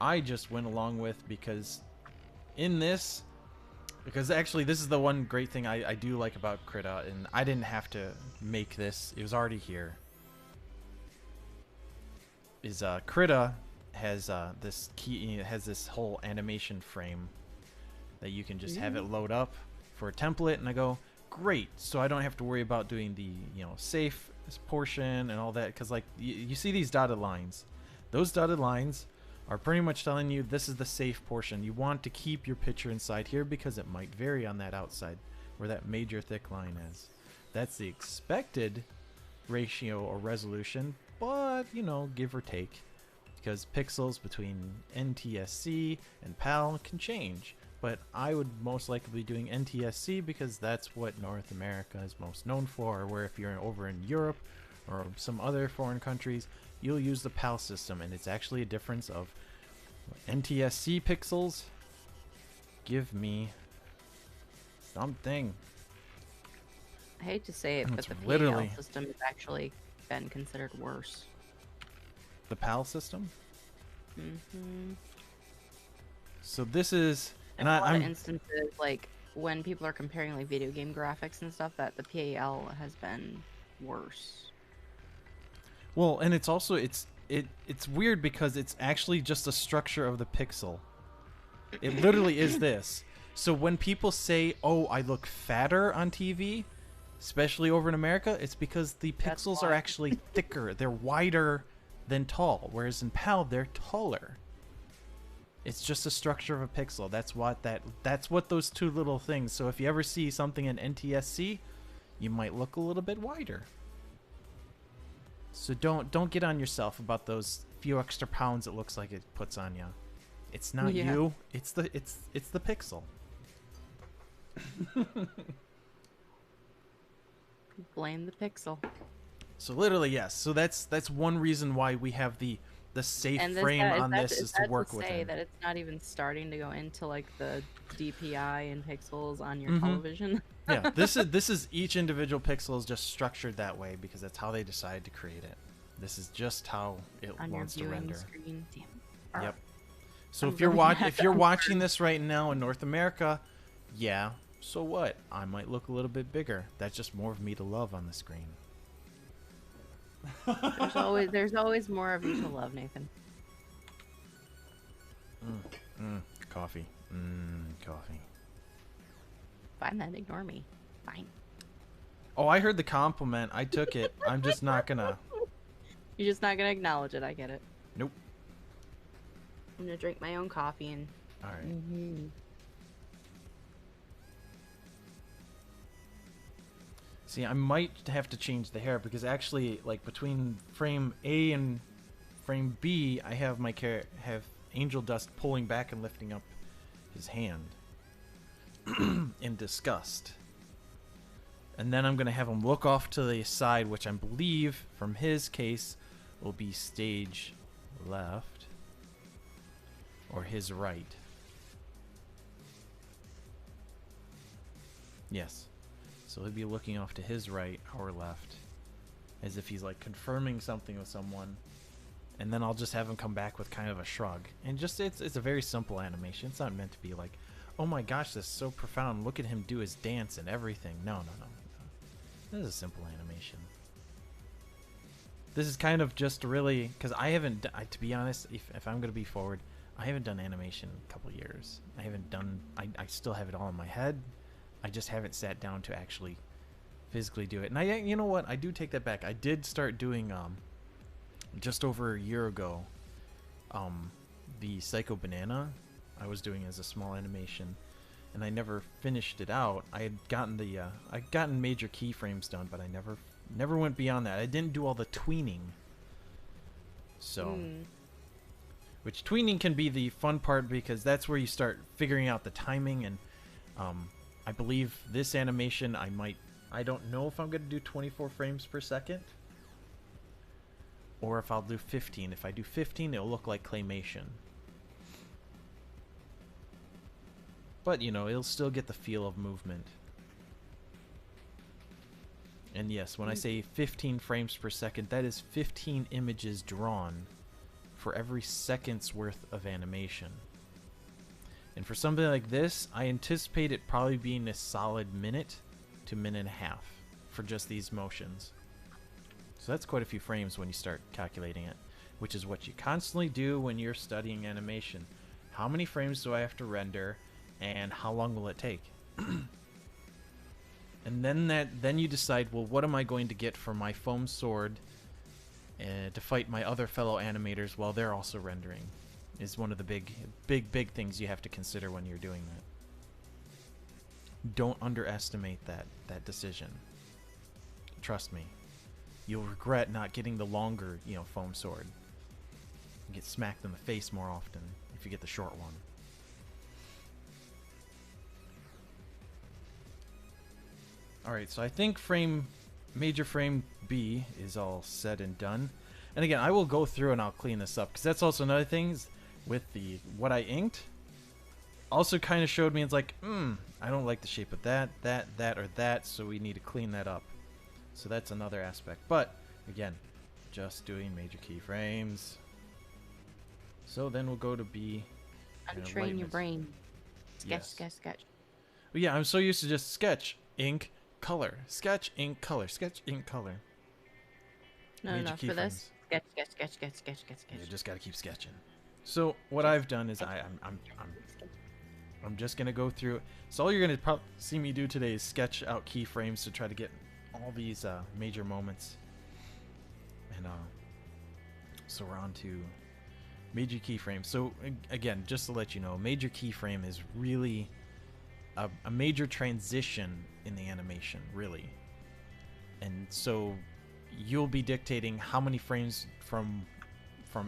Speaker 1: I just went along with because in this, because actually this is the one great thing I do like about Krita, and I didn't have to make this. It was already here. Is Krita has this key, it has this whole animation frame that you can just have it load up for a template, and I go, great, so I don't have to worry about doing the, you know, safe portion and all that, because like you see these dotted lines. Those dotted lines are pretty much telling you this is the safe portion. You want to keep your picture inside here because it might vary on that outside where that major thick line is. That's the expected ratio or resolution, but you know, give or take, because pixels between NTSC and PAL can change. But I would most likely be doing NTSC because that's what North America is most known for, where if you're over in Europe or some other foreign countries, you'll use the PAL system, and it's actually a difference of NTSC pixels. Give me something.
Speaker 2: I hate to say it, but the
Speaker 1: literally
Speaker 2: PAL system has actually been considered worse.
Speaker 1: The PAL system?
Speaker 2: Mm-hmm.
Speaker 1: So this is...
Speaker 2: In a lot of instances, like when people are comparing like video game graphics and stuff, that the PAL has been worse.
Speaker 1: Well, and it's also it's weird because it's actually just a structure of the pixel. It literally is this. So when people say, "Oh, I look fatter on TV," especially over in America, it's because the pixels are actually thicker. They're wider than tall, whereas in PAL they're taller. It's just a structure of a pixel. That's what those two little things. So if you ever see something in NTSC, you might look a little bit wider. So don't get on yourself about those few extra pounds it looks like it puts on you. It's not you. It's the pixel.
Speaker 2: Blame the pixel.
Speaker 1: So literally, yes. So that's one reason why we have the safe frame on this is to work with it.
Speaker 2: That it's not even starting to go into like the DPI and pixels on your television.
Speaker 1: Yeah, this is each individual pixel is just structured that way because that's how they decided to create it. This is just how it wants to render.
Speaker 2: Screen. Damn.
Speaker 1: Yep. So if you're watching this right now in North America, yeah, so what? I might look a little bit bigger. That's just more of me to love on the screen.
Speaker 2: There's always more of you to love, Nathan.
Speaker 1: Coffee. Coffee.
Speaker 2: Fine then, ignore me. Fine.
Speaker 1: Oh, I heard the compliment. I took it. I'm just not gonna.
Speaker 2: You're just not gonna acknowledge it. I get it.
Speaker 1: Nope.
Speaker 2: I'm gonna drink my own coffee and.
Speaker 1: All right. See, I might have to change the hair because actually, like between frame A and frame B, I have have Angel Dust pulling back and lifting up his hand in disgust, and then I'm gonna have him look off to the side, which I believe, from his case, will be stage left or his right. Yes. So he'll be looking off to his right or left, as if he's like confirming something with someone, and then I'll just have him come back with kind of a shrug. And just it's a very simple animation. It's not meant to be like, oh my gosh, this is so profound. Look at him do his dance and everything. No. This is a simple animation. This is kind of just really because I haven't. To be honest, if I'm gonna be forward, I haven't done animation in a couple years. I haven't done. I still have it all in my head. I just haven't sat down to actually physically do it. And you know what? I do take that back. I did start doing just over a year ago the Psycho Banana I was doing as a small animation, and I never finished it out. I had gotten I'd gotten major keyframes done, but I never went beyond that. I didn't do all the tweening. So which tweening can be the fun part because that's where you start figuring out the timing, and I believe this animation I don't know if I'm going to do 24 frames per second or if I'll do 15. If I do 15, it'll look like claymation. But, you know, it'll still get the feel of movement. And yes, when I say 15 frames per second, that is 15 images drawn for every second's worth of animation. And for something like this, I anticipate it probably being a solid minute to minute and a half for just these motions. So that's quite a few frames when you start calculating it, which is what you constantly do when you're studying animation. How many frames do I have to render, and how long will it take? And then you decide, well, what am I going to get for my foam sword to fight my other fellow animators while they're also rendering? Is one of the big things you have to consider when you're doing that. Don't underestimate that decision. Trust me. You'll regret not getting the longer, foam sword. You get smacked in the face more often if you get the short one. Alright, so I think major frame B is all said and done. And again, I will go through and I'll clean this up, because that's also another thing with what I inked. Also kind of showed me, it's like, I don't like the shape of that, or that, so we need to clean that up. So that's another aspect. But, again, just doing major keyframes. So then we'll go to B.
Speaker 2: Untrain your brain. Sketch,
Speaker 1: Yes.
Speaker 2: sketch, sketch.
Speaker 1: But yeah, I'm so used to just sketch, ink, color. Sketch, ink, color. Sketch, ink, color.
Speaker 2: No,
Speaker 1: Major
Speaker 2: no, for this,
Speaker 1: keyframes.
Speaker 2: sketch, sketch, sketch, sketch, sketch, sketch, sketch.
Speaker 1: You just gotta keep sketching. So what I've done is I'm just gonna go through. So all you're gonna see me do today is sketch out keyframes to try to get all these major moments. And so we're on to major keyframe. So again, just to let you know, major keyframe is really a major transition in the animation, really. And so you'll be dictating how many frames from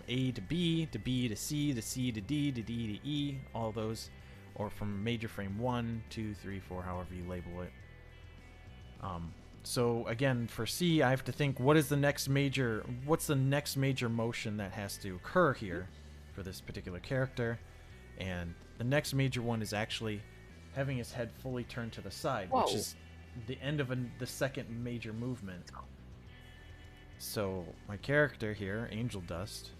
Speaker 1: A to B to C to C to D to D to E, all those, or from major frame 1, 2, 3, 4, however you label it. So again, for C, I have to think, what's the next major motion that has to occur here for this particular character? And the next major one is actually having his head fully turned to the side, which is the end of the second major movement. So my character here, Angel Dust,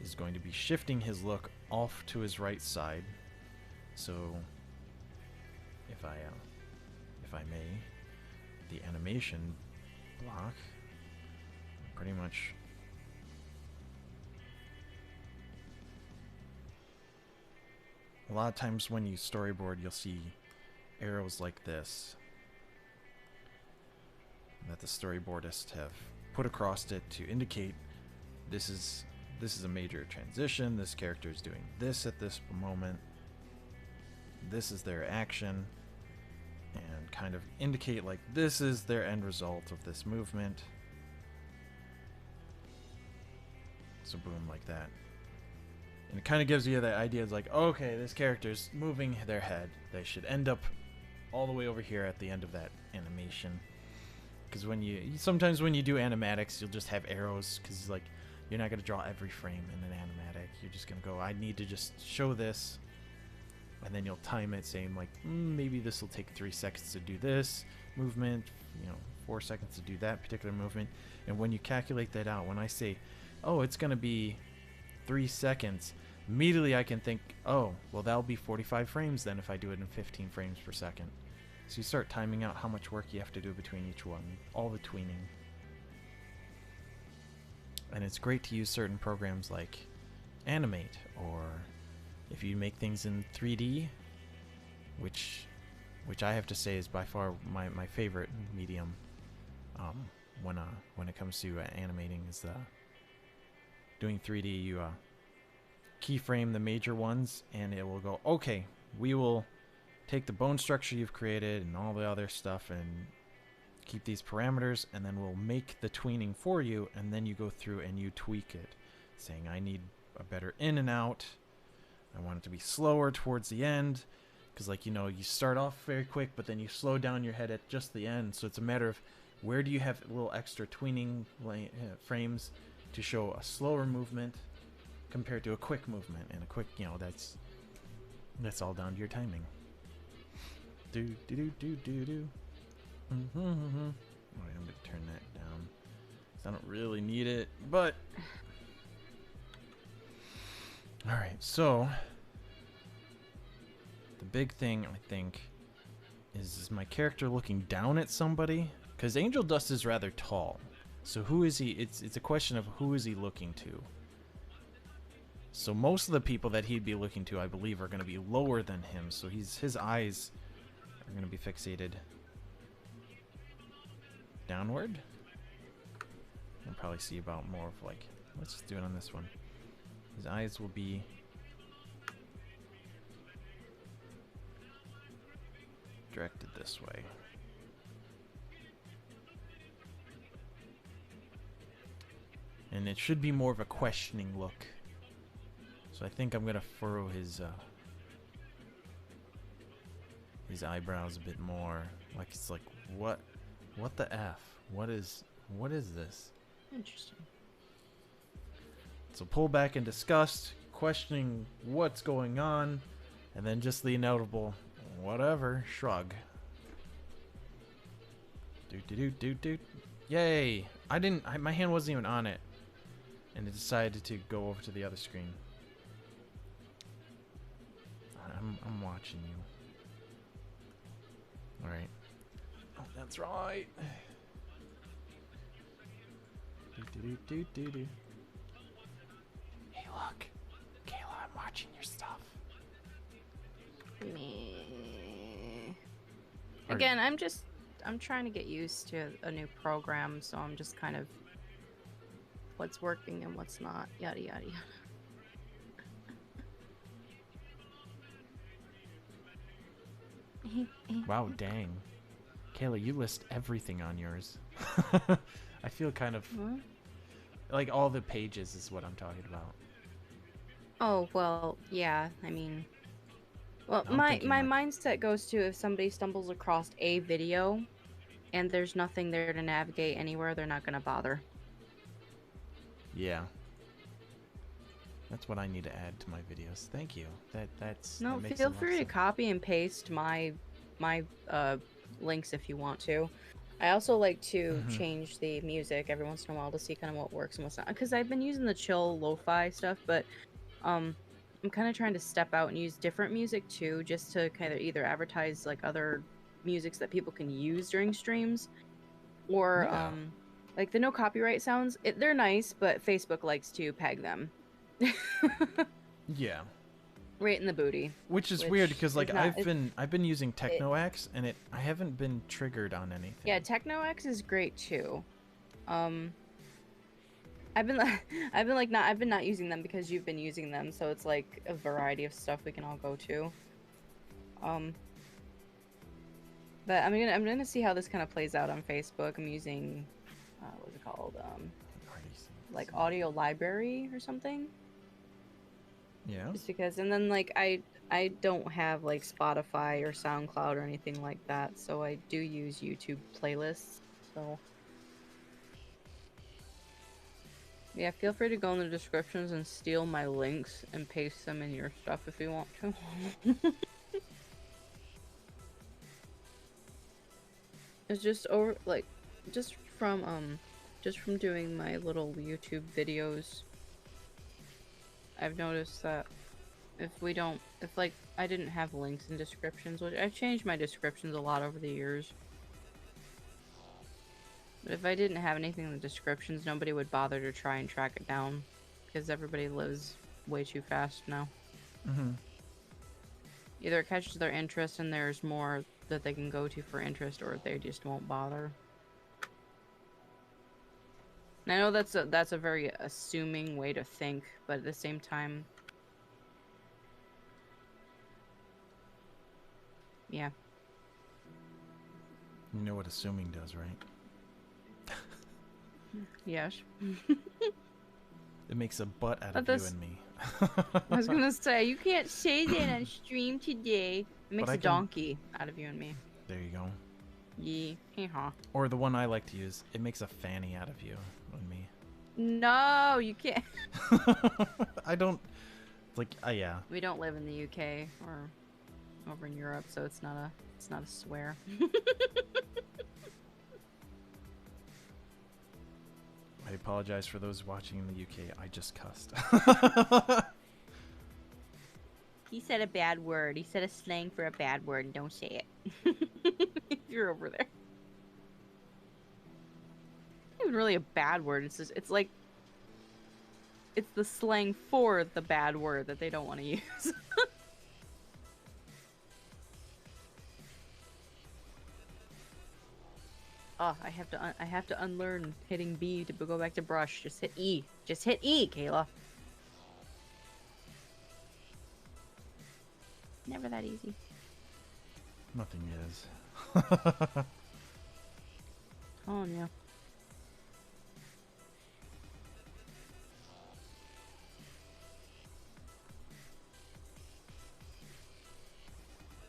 Speaker 1: is going to be shifting his look off to his right side. So if I may, the animation block pretty much a lot of times when you storyboard, you'll see arrows like this that the storyboardists have put across it to indicate this is a major transition. This character is doing this at this moment. This is their action, and kind of indicate like this is their end result of this movement. So boom, like that. And it kind of gives you that idea. It's like, okay, this character's moving their head. They should end up all the way over here at the end of that animation. Because sometimes when you do animatics, you'll just have arrows, because like you're not going to draw every frame in an animatic. You're just going to go, I need to just show this, and then you'll time it, saying like, maybe this will take 3 seconds to do this movement, 4 seconds to do that particular movement. And when you calculate that out, when I say, oh, it's going to be 3 seconds, immediately I can think, oh, well, that'll be 45 frames then if I do it in 15 frames per second. So you start timing out how much work you have to do between each one, all the tweening. And it's great to use certain programs like Animate, or if you make things in 3D, which I have to say is by far my favorite medium when it comes to animating, is doing 3D. You keyframe the major ones, and it will go, okay, we will take the bone structure you've created and all the other stuff and keep these parameters, and then we'll make the tweening for you, and then you go through and you tweak it, saying I need a better in and out, I want it to be slower towards the end, because like you start off very quick, but then you slow down your head at just the end. So it's a matter of where do you have a little extra tweening frames to show a slower movement compared to a quick movement, and a quick, that's all down to your timing. Wait, I'm gonna turn that down. 'Cause I don't really need it, but all right. So the big thing I think is my character looking down at somebody? Because Angel Dust is rather tall. So who is he? It's a question of who is he looking to. So most of the people that he'd be looking to, I believe, are going to be lower than him. So his eyes are going to be fixated downward. You'll probably see about more of like, let's just do it on this one. His eyes will be directed this way. And it should be more of a questioning look. So I think I'm gonna furrow his eyebrows a bit more. Like it's like, what the F? What is this?
Speaker 2: Interesting.
Speaker 1: So pull back in disgust, questioning what's going on, and then just the inevitable, whatever, shrug. Do. Yay! My hand wasn't even on it, and it decided to go over to the other screen. I'm watching you. All right. Oh, that's right. Do. Hey, look, Kayla, I'm watching your stuff.
Speaker 2: Me. Again, I'm trying to get used to a new program, so I'm just kind of what's working and what's not, yada yada yada.
Speaker 1: Wow, dang. Kayla, you list everything on yours. I feel kind of like all the pages is what I'm talking about.
Speaker 2: Oh, well, yeah, I mean, well,
Speaker 1: I'm
Speaker 2: my
Speaker 1: thinking,
Speaker 2: my
Speaker 1: like,
Speaker 2: mindset goes to if somebody stumbles across a video and there's nothing there to navigate anywhere, they're not gonna bother.
Speaker 1: yeah. That's what I need to add to my videos. Thank you. That
Speaker 2: No,
Speaker 1: makes
Speaker 2: feel
Speaker 1: a lot of
Speaker 2: free to
Speaker 1: sense.
Speaker 2: copy and paste my links if you want to. I also like to change the music every once in a while to see kind of what works and what's not. Because I've been using the chill lo-fi stuff, but I'm kind of trying to step out and use different music too, just to kind of either advertise like other musics that people can use during streams, or
Speaker 1: Yeah.
Speaker 2: like the no copyright sounds. They're nice, but Facebook likes to peg them.
Speaker 1: Yeah.
Speaker 2: Right in the booty.
Speaker 1: Which is weird because like
Speaker 2: not,
Speaker 1: I've been using TechnoX and I haven't been triggered on anything.
Speaker 2: Yeah, TechnoX is great too. I've been not using them because you've been using them, so it's like a variety of stuff we can all go to. But I'm gonna see how this kind of plays out on Facebook. I'm using what's it called? Like Audio Library or something.
Speaker 1: Yeah.
Speaker 2: Just because, and then like I don't have like Spotify or SoundCloud or anything like that, so I do use YouTube playlists. So yeah, feel free to go in the descriptions and steal my links and paste them in your stuff if you want to. It's just just from doing my little YouTube videos, I've noticed that if like I didn't have links and descriptions, which I've changed my descriptions a lot over the years. But if I didn't have anything in the descriptions, nobody would bother to try and track it down because everybody lives way too fast now. Either it catches their interest and there's more that they can go to for interest, or they just won't bother. And I know that's a very assuming way to think, but at the same time, yeah.
Speaker 1: You know what assuming does, right?
Speaker 2: Yes.
Speaker 1: It makes a butt out of you and me.
Speaker 2: I was gonna say, you can't say that on stream today. It makes a donkey out of you and me.
Speaker 1: There you go.
Speaker 2: Yeah.
Speaker 1: Or the one I like to use, it makes a fanny out of you and me.
Speaker 2: No, you can't.
Speaker 1: I don't, like, yeah.
Speaker 2: We don't live in the UK or over in Europe, so it's not a swear.
Speaker 1: I apologize for those watching in the UK. I just cussed.
Speaker 2: He said a bad word. He said a slang for a bad word, and don't say it. If you're over there. It's not even really a bad word. It's just, it's like, it's the slang for the bad word that they don't want to use. Oh, I have to unlearn hitting B to go back to brush. Just hit E. Just hit E, Kayla. Never that easy.
Speaker 1: Nothing is.
Speaker 2: Oh, yeah.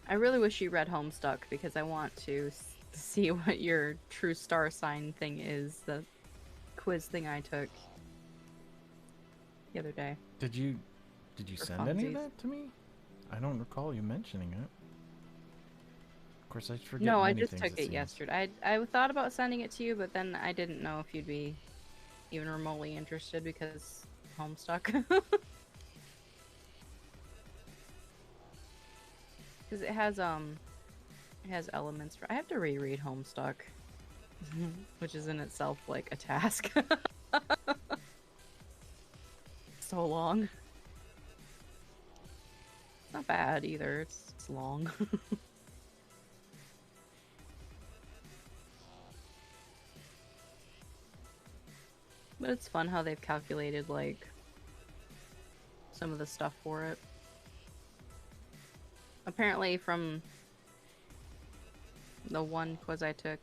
Speaker 2: I really wish you read Homestuck because I want to see what your true star sign thing is. The quiz thing I took the other day.
Speaker 1: Did you
Speaker 2: For
Speaker 1: send any of
Speaker 2: funsies.
Speaker 1: that to me? I don't recall you mentioning it. Of course, I forget.
Speaker 2: No, I
Speaker 1: many
Speaker 2: just
Speaker 1: things,
Speaker 2: took it
Speaker 1: seems.
Speaker 2: yesterday. I thought about sending it to you, but then I didn't know if you'd be even remotely interested because Homestuck. Because it has elements for. I have to reread Homestuck, which is in itself like a task. So long. It's not bad either. It's long. But it's fun how they've calculated like some of the stuff for it. Apparently from the one quiz I took,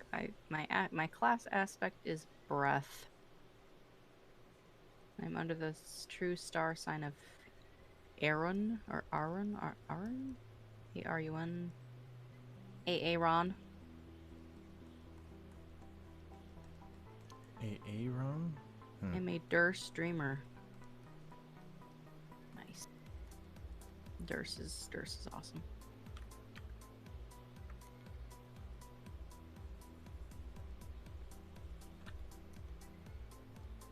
Speaker 2: my class aspect is breath. I'm under the true star sign of Aaron or Aaron or Aaron, Arun, Aaron.
Speaker 1: Aaron?
Speaker 2: I'm a Durst dreamer. Nice. Durst is awesome.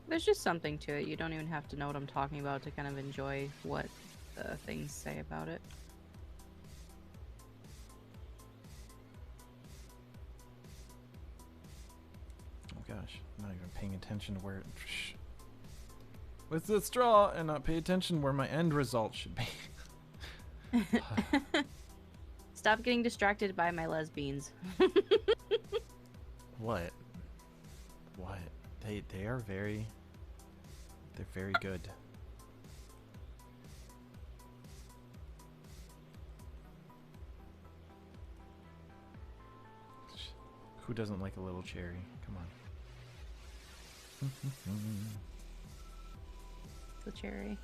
Speaker 2: There's just something to it. You don't even have to know what I'm talking about to kind of enjoy what the things say about it.
Speaker 1: Oh gosh, I'm not even paying attention to where it... With the straw and not pay attention where my end result should be.
Speaker 2: Stop getting distracted by my lesbians.
Speaker 1: What? What? They are very... They're very good. Who doesn't like a little cherry? Come on.
Speaker 2: The cherry.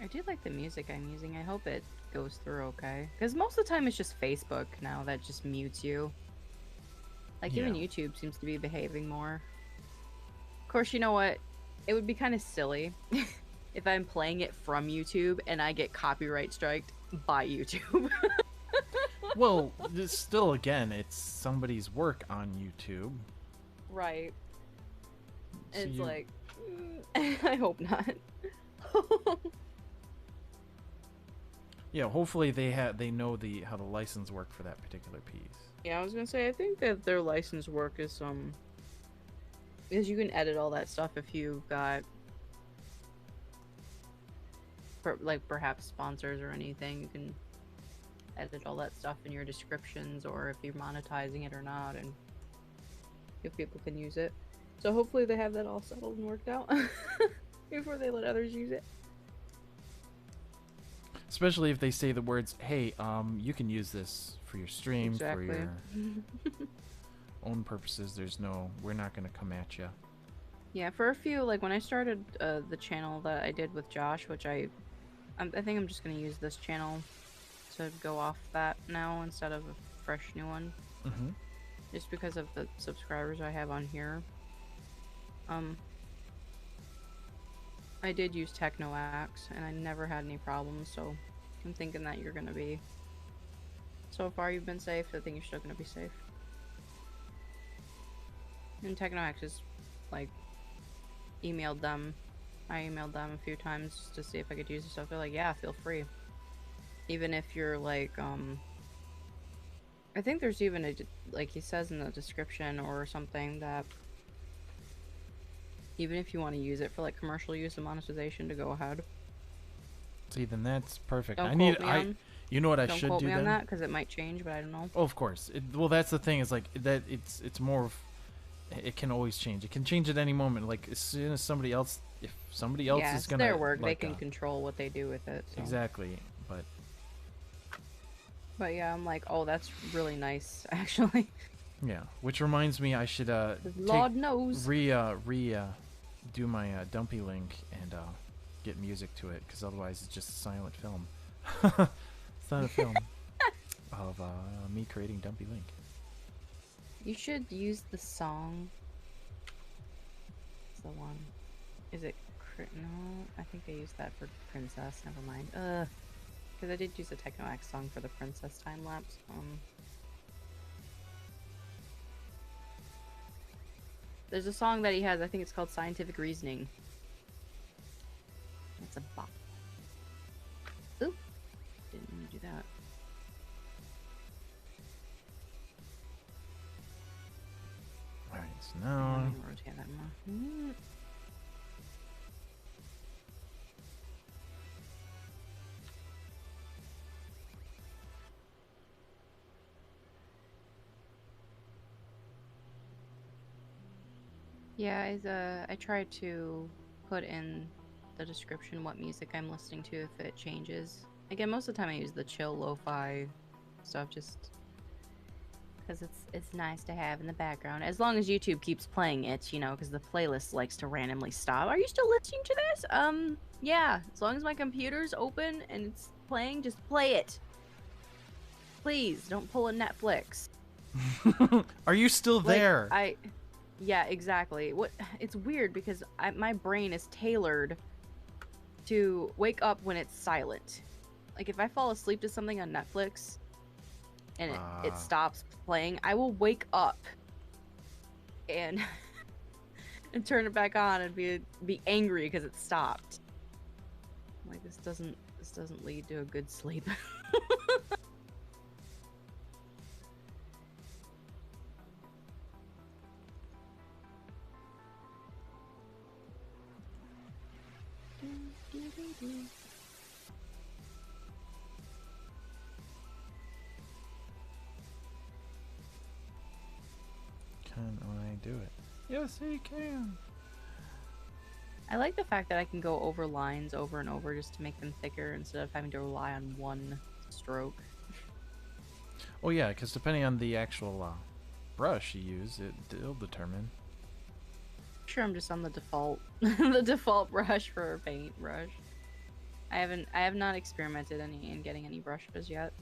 Speaker 2: I do like the music I'm using. I hope it goes through okay. Because most of the time it's just Facebook now that just mutes you. Like even
Speaker 1: Yeah.
Speaker 2: YouTube seems to be behaving more. Of course, you know what? It would be kind of silly if I'm playing it from YouTube and I get copyright striked by YouTube.
Speaker 1: Well, this still, again, it's somebody's work on YouTube.
Speaker 2: Right.
Speaker 1: So
Speaker 2: It's
Speaker 1: you-
Speaker 2: like, I hope not.
Speaker 1: Yeah, hopefully they know how the license work for that particular piece.
Speaker 2: Yeah, I was gonna say, I think that their license work is because you can edit all that stuff if you've got like perhaps sponsors or anything. You can edit all that stuff in your descriptions, or if you're monetizing it or not, and if people can use it. So hopefully they have that all settled and worked out before they let others use it.
Speaker 1: Especially if they say the words, "Hey, you can use this for your stream,
Speaker 2: Exactly.
Speaker 1: for your own purposes. We're not gonna come at you."
Speaker 2: Yeah, for a few, like when I started the channel that I did with Josh, which I think I'm just gonna use this channel to go off that now instead of a fresh new one,
Speaker 1: Mm-hmm.
Speaker 2: just because of the subscribers I have on here. I did use Techno Axe and I never had any problems, so I'm thinking that you're gonna be So far, you've been safe. I think you're still gonna be safe. And TechnoX is, like, emailed them. I emailed them a few times just to see if I could use the stuff. They're like, yeah, feel free. Even if you're, like, I think there's even a, like he says in the description or something, that even if you want to use it for, like, commercial use and monetization, to go ahead.
Speaker 1: See, then that's perfect.
Speaker 2: Don't
Speaker 1: I
Speaker 2: quote
Speaker 1: need,
Speaker 2: me on.
Speaker 1: You know what I
Speaker 2: Don't
Speaker 1: should
Speaker 2: quote
Speaker 1: do
Speaker 2: me
Speaker 1: then?
Speaker 2: on that, because it might change, but I don't know.
Speaker 1: Oh, of course. Well, that's the thing, is like that it's more of, it can always change. It can change at any moment. Like as soon as somebody else, if somebody else
Speaker 2: Yeah,
Speaker 1: is
Speaker 2: it's
Speaker 1: gonna,
Speaker 2: their work.
Speaker 1: like,
Speaker 2: They can control what they do with it. So.
Speaker 1: exactly.
Speaker 2: But yeah, I'm like, oh, that's really nice, actually.
Speaker 1: Yeah, which reminds me, I should
Speaker 2: Lord knows.
Speaker 1: do my dumpy link and get music to it, because otherwise it's just a silent film. It's not a film of me creating dumpy link.
Speaker 2: You should use the song. It's the one. Is it? No, I think I used that for Princess. Never mind. Because I did use a TechnoX song for the Princess time lapse. There's a song that he has. I think it's called Scientific Reasoning. That's a bop. Ooh, didn't mean to do that.
Speaker 1: All right, so now.
Speaker 2: Rotate that more. Yeah, I tried to put in the description what music I'm listening to if it changes. Again, most of the time I use the chill lo-fi stuff just because it's nice to have in the background. As long as YouTube keeps playing it, you know, because the playlist likes to randomly stop. Are you still listening to this? Yeah. As long as my computer's open and it's playing, just play it. Please, don't pull a Netflix.
Speaker 1: Are you still there?
Speaker 2: Yeah, exactly. It's weird because my brain is tailored to wake up when it's silent. Like if I fall asleep to something on Netflix and it stops playing, I will wake up and and turn it back on and be angry because it stopped. Like this doesn't lead to a good sleep.
Speaker 1: Can I do it? Yes, he can.
Speaker 2: I like the fact that I can go over lines over and over just to make them thicker instead of having to rely on one stroke.
Speaker 1: Oh yeah, because depending on the actual brush you use, it'll determine.
Speaker 2: Sure, I'm just on the default the default brush for a paint brush. I have not experimented in getting any brushes yet.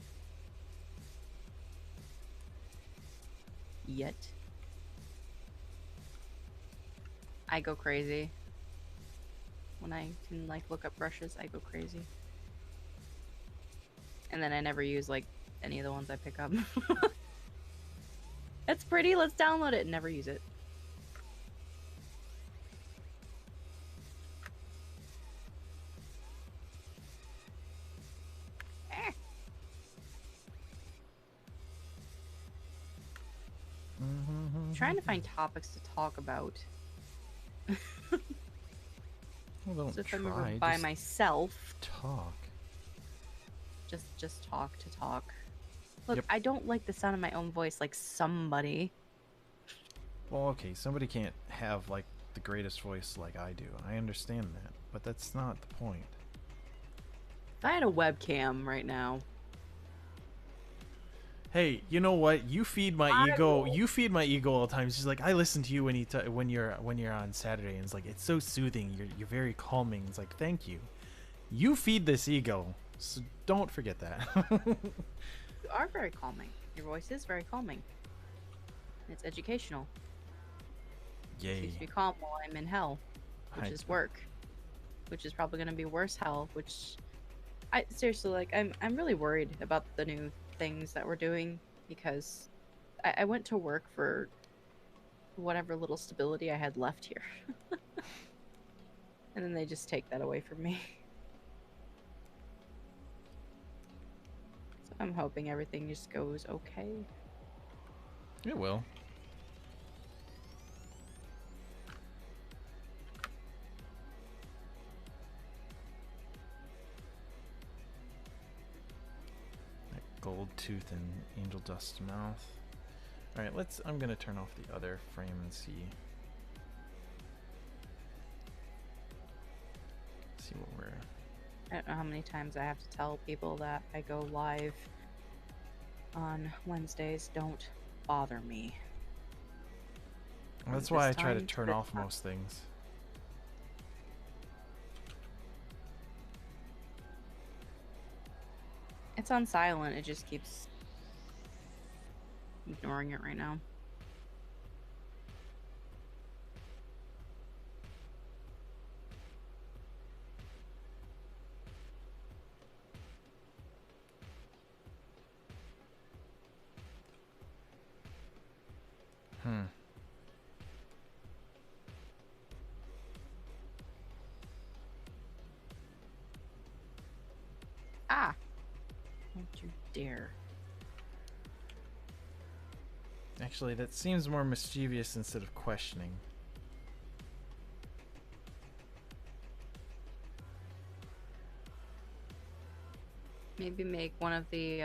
Speaker 2: I go crazy. When I can like look up brushes, I go crazy. And then I never use like any of the ones I pick up. It's pretty, let's download it and never use it. Trying to find topics to talk about.
Speaker 1: Well, don't
Speaker 2: So if
Speaker 1: try.
Speaker 2: I'm ever by myself,
Speaker 1: talk.
Speaker 2: Just talk to talk. Look,
Speaker 1: Yep.
Speaker 2: I don't like the sound of my own voice like somebody.
Speaker 1: Well, okay, somebody can't have like the greatest voice like I do. I understand that, but that's not the point.
Speaker 2: If I had a webcam right now.
Speaker 1: Hey, you know what? You feed my ego. You feed my ego all the time. She's like, I listen to you when you're on Saturday, and it's like it's so soothing. You're very calming. It's like, thank you. You feed this ego, so don't forget that.
Speaker 2: You are very calming. Your voice is very calming. It's educational.
Speaker 1: Yay.
Speaker 2: Keeps me calm while I'm in hell, which is work, which is probably going to be worse hell. Which, I seriously like. I'm really worried about the new things that we're doing because I went to work for whatever little stability I had left here. And then they just take that away from me. So I'm hoping everything just goes okay.
Speaker 1: It will. That gold tooth and angel dust mouth. Alright, I'm gonna turn off the other frame and see what we're...
Speaker 2: I don't know how many times I have to tell people that I go live on Wednesdays. Don't bother me.
Speaker 1: That's why I try to turn off most things.
Speaker 2: It's on silent. It just keeps ignoring it right now. Ah! Don't you dare.
Speaker 1: Actually, that seems more mischievous instead of questioning.
Speaker 2: Maybe make one of the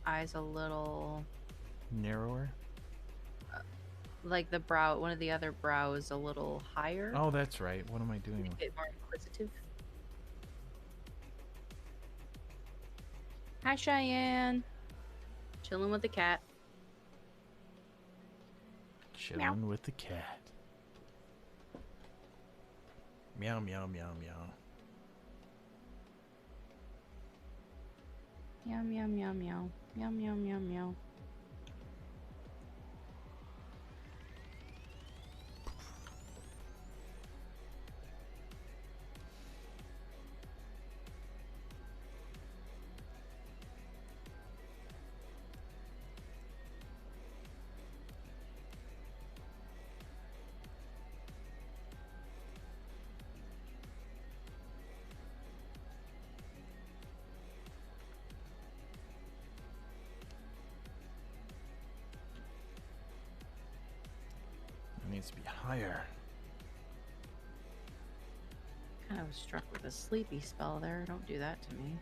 Speaker 2: eyes a little
Speaker 1: narrower.
Speaker 2: Like the brow, one of the other brows a little higher.
Speaker 1: Oh, that's right. What am I doing?
Speaker 2: A bit more inquisitive. Hi, Cheyenne. Chilling with the cat.
Speaker 1: Chilling
Speaker 2: meow.
Speaker 1: With the cat. Meow, meow, meow, meow.
Speaker 2: Meow, meow, meow, meow. Meow, meow, meow, meow.
Speaker 1: It needs to be higher.
Speaker 2: Kind of was struck with a sleepy spell there. Don't do that to me.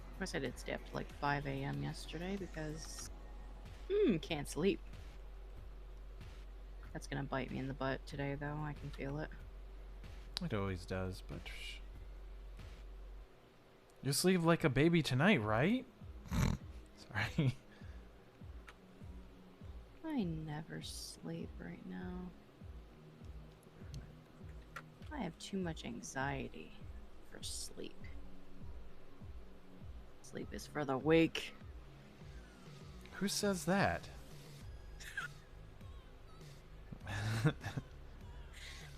Speaker 2: Of course, I did stay up to like 5 a.m. yesterday because can't sleep. That's gonna bite me in the butt today, though. I can feel it.
Speaker 1: It always does, but you sleep like a baby tonight, right? Sorry.
Speaker 2: I never sleep right now. I have too much anxiety for sleep. Sleep is for the weak.
Speaker 1: Who says that?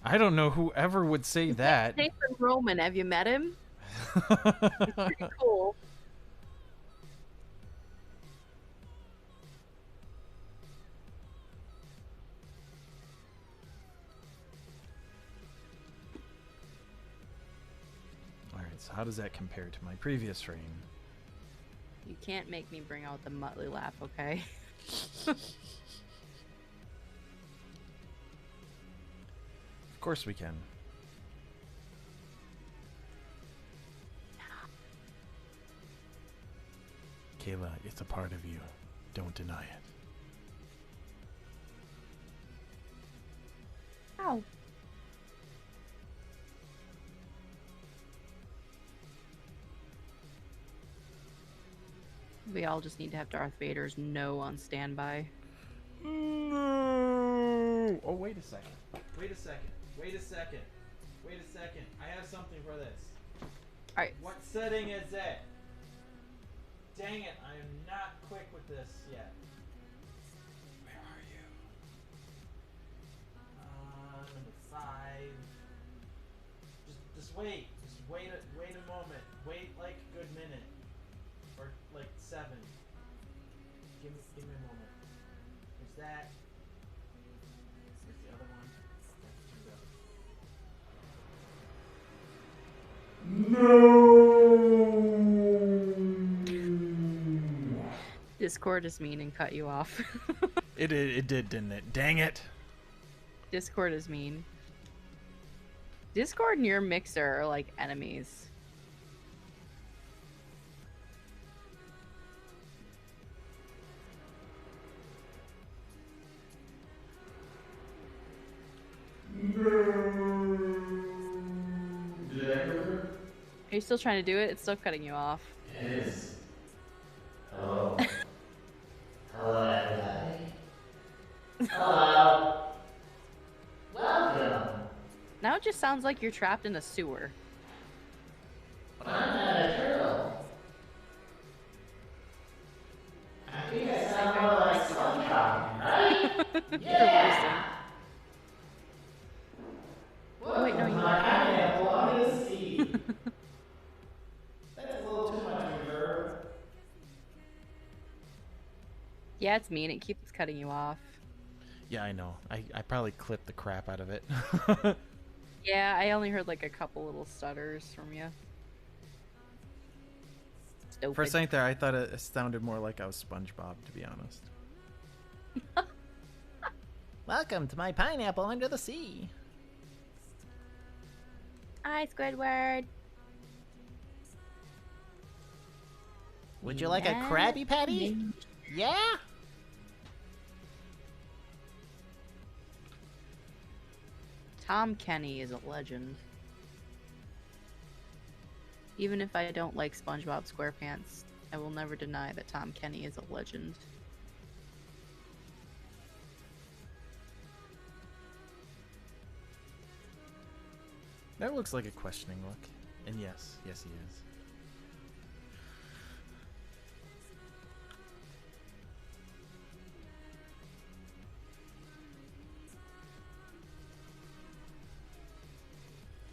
Speaker 1: I don't know whoever would say that.
Speaker 2: Nathan Roman, have you met him? He's pretty cool.
Speaker 1: Alright, so how does that compare to my previous frame?
Speaker 2: You can't make me bring out the Muttley laugh, okay?
Speaker 1: Of course we can. Kayla, it's a part of you. Don't deny it.
Speaker 2: Ow. We all just need to have Darth Vader's no on standby.
Speaker 1: No! Oh, wait a second. Wait a second. Wait a second. Wait a second. I have something for this.
Speaker 2: Alright.
Speaker 1: What setting is it? Dang it, I am not quick with this yet. Where are you? Number 5. Just wait. Just wait a moment. Wait like a good minute. Or like 7. Give me a moment. There's that. There's the other one. Okay, no.
Speaker 2: Discord is mean and cut you off.
Speaker 1: It did, didn't it? Dang it.
Speaker 2: Discord is mean. Discord and your mixer are like enemies. Are you still trying to do it? It's still cutting you off.
Speaker 1: It is. Hello. Hello, everybody. Hello. Welcome.
Speaker 2: Now it just sounds like you're trapped in a sewer.
Speaker 1: I'm not a turtle. I think I sound more like SpongeBob, right? Yeah.
Speaker 2: Oh, wait, no, you
Speaker 1: my pineapple under the sea. That's a little too much reverb.
Speaker 2: Yeah, it's mean. It keeps cutting you off.
Speaker 1: Yeah, I know. I probably clipped the crap out of it.
Speaker 2: Yeah, I only heard like a couple little stutters from you. Stupid.
Speaker 1: For a second there, I thought it sounded more like I was SpongeBob, to be honest. Welcome to my pineapple under the sea.
Speaker 2: Hi, Squidward.
Speaker 1: Would you like a Krabby Patty? Yeah?
Speaker 2: Tom Kenny is a legend. Even if I don't like SpongeBob SquarePants, I will never deny that Tom Kenny is a legend.
Speaker 1: That looks like a questioning look. And yes, he is.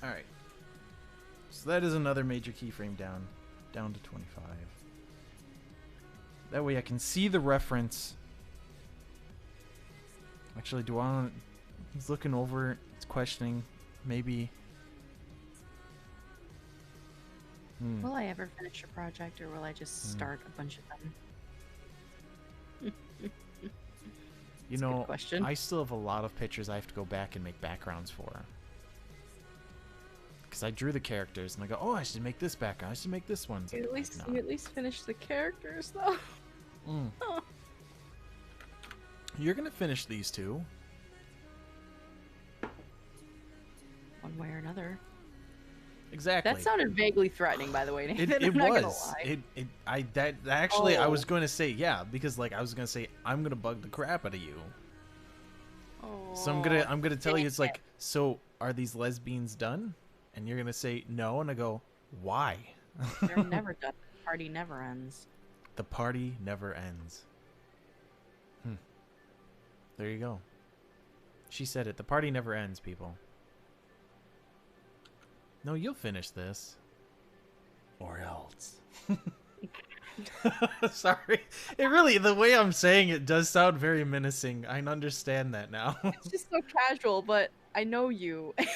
Speaker 1: Alright. So that is another major keyframe down to 25. That way I can see the reference. Actually, do I want... He's looking over, it's questioning. Maybe...
Speaker 2: Will I ever finish a project, or will I just start a bunch of them?
Speaker 1: You know,
Speaker 2: good question.
Speaker 1: I still have a lot of pictures I have to go back and make backgrounds for. Because I drew the characters, and I go, oh, I should make this background. I should make this one.
Speaker 2: You at least finish the characters, though. Oh.
Speaker 1: You're going to finish these two.
Speaker 2: One way or another.
Speaker 1: Exactly.
Speaker 2: That sounded vaguely threatening, by the way, Nathan.
Speaker 1: It
Speaker 2: I'm not
Speaker 1: was.
Speaker 2: gonna lie.
Speaker 1: Actually, I was going to say, yeah, because like I was going to say, I'm going to bug the crap out of you.
Speaker 2: Oh,
Speaker 1: So I'm gonna tell you, it's like, so are these lesbians done? And you're gonna say no, and I go, why?
Speaker 2: They're never done. The party never ends.
Speaker 1: The party never ends. There you go. She said it. The party never ends, people. No, you'll finish this. Or else. Sorry. It really, the way I'm saying it does sound very menacing. I understand that now.
Speaker 2: It's just so casual, but I know you. It's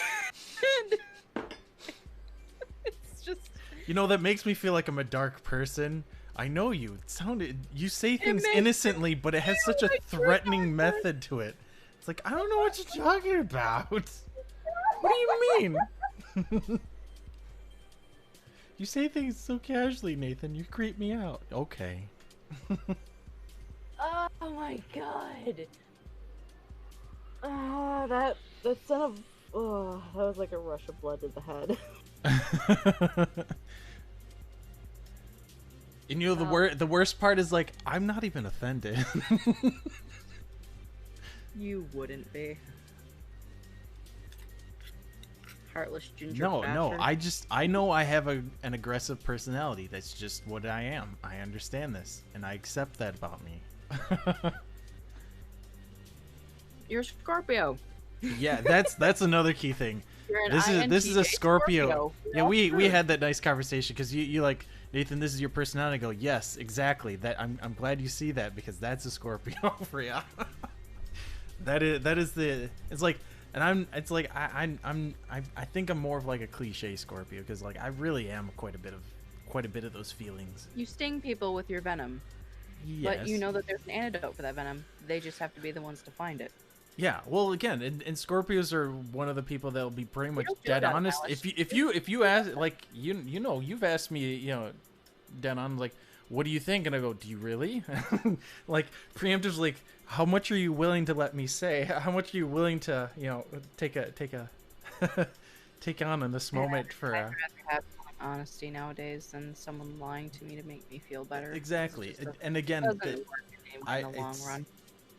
Speaker 2: just...
Speaker 1: You know, that makes me feel like I'm a dark person. I know you. You say things innocently, but it has such a threatening method to it. It's like, I don't know what you're talking about. What do you mean? You say things so casually, Nathan. You creep me out. Okay.
Speaker 2: Oh my god. That son of... Oh, that was like a rush of blood to the head.
Speaker 1: And you know, the worst part is, like, I'm not even offended.
Speaker 2: You wouldn't be. Heartless ginger
Speaker 1: No,
Speaker 2: bastard.
Speaker 1: I know I have an aggressive personality. That's just what I am. I understand this, and I accept that about me.
Speaker 2: You're a Scorpio.
Speaker 1: Yeah, that's another key thing.
Speaker 2: You're an
Speaker 1: This is a
Speaker 2: INTJ
Speaker 1: Scorpio.
Speaker 2: You're
Speaker 1: Yeah,
Speaker 2: all
Speaker 1: we
Speaker 2: true.
Speaker 1: had that nice conversation because you like, Nathan, this is your personality. I go, yes, exactly. That I'm glad you see that because that's a Scorpio for you. That is the, it's like, and I think I'm more of like a cliche Scorpio because like I really am quite a bit of those feelings.
Speaker 2: You sting people with your venom, but you
Speaker 1: Yes.
Speaker 2: know that there's an antidote for that venom. They just have to be the ones to find it.
Speaker 1: Yeah, well, again, and Scorpios are one of the people that'll be pretty
Speaker 2: We
Speaker 1: much
Speaker 2: don't do
Speaker 1: dead
Speaker 2: it out of
Speaker 1: honest.
Speaker 2: malice.
Speaker 1: If you ask, like, you know you've asked me, dead on, like, what do you think? And I go, do you really? Like, preemptive, like, how much are you willing to let me say? How much are you willing to take a take on in this moment for
Speaker 2: I'd rather have honesty nowadays than someone lying to me to make me feel better.
Speaker 1: exactly.
Speaker 2: It just
Speaker 1: And again,
Speaker 2: doesn't work
Speaker 1: I
Speaker 2: in the long run.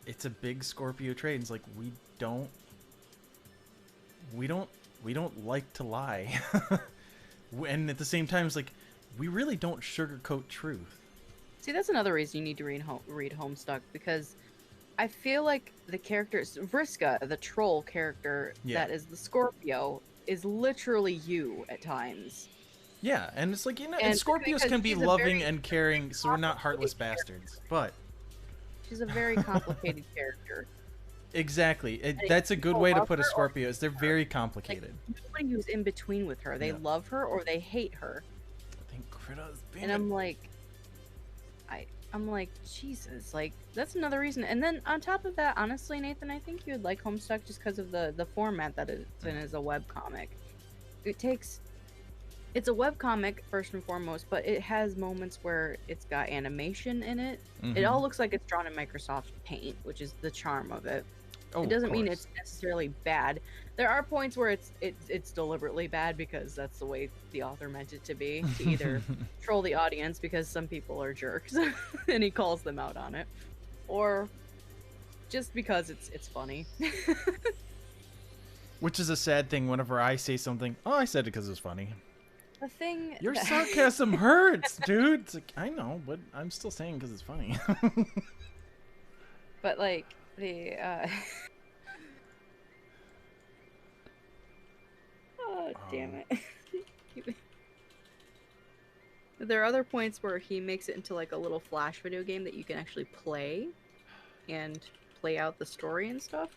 Speaker 1: it's a big Scorpio trait. It's like don't we don't like to lie. And at the same time, it's like we really don't sugarcoat truth.
Speaker 2: See, that's another reason you need to read Homestuck, because I feel like the characters, Vriska, the troll character that is the Scorpio, is literally you at times.
Speaker 1: Yeah, and it's like, and
Speaker 2: And
Speaker 1: Scorpios
Speaker 2: because
Speaker 1: can be
Speaker 2: she's a
Speaker 1: loving
Speaker 2: very
Speaker 1: and caring, so we're not heartless
Speaker 2: complicated
Speaker 1: bastards. But
Speaker 2: She's a very complicated character.
Speaker 1: exactly,
Speaker 2: And
Speaker 1: that's a good
Speaker 2: people
Speaker 1: way to
Speaker 2: love
Speaker 1: put a
Speaker 2: her or
Speaker 1: Scorpio. Is they're very
Speaker 2: Like,
Speaker 1: complicated.
Speaker 2: nobody who's in between with her. They
Speaker 1: Yeah.
Speaker 2: love her or they hate her.
Speaker 1: I think Krita's being
Speaker 2: And I'm like, I'm like, Jesus, like, that's another reason. And then on top of that, honestly, Nathan, I think you would like Homestuck just because of the format that it's in as a webcomic. It's a webcomic first and foremost, but it has moments where it's got animation in it. It all looks like it's drawn in Microsoft Paint, which is the charm of it.
Speaker 1: Oh,
Speaker 2: It doesn't mean it's necessarily bad. There are points where it's deliberately bad because that's the way the author meant it to be, to either troll the audience because some people are jerks and he calls them out on it, or just because it's funny.
Speaker 1: Which is a sad thing whenever I say something. Oh, I said it because it's funny.
Speaker 2: The thing
Speaker 1: Your
Speaker 2: that-
Speaker 1: sarcasm hurts, dude. It's like, I know, but I'm still saying because it's funny.
Speaker 2: But like the oh damn it. There are other points where he makes it into like a little flash video game that you can actually play and play out the story and stuff.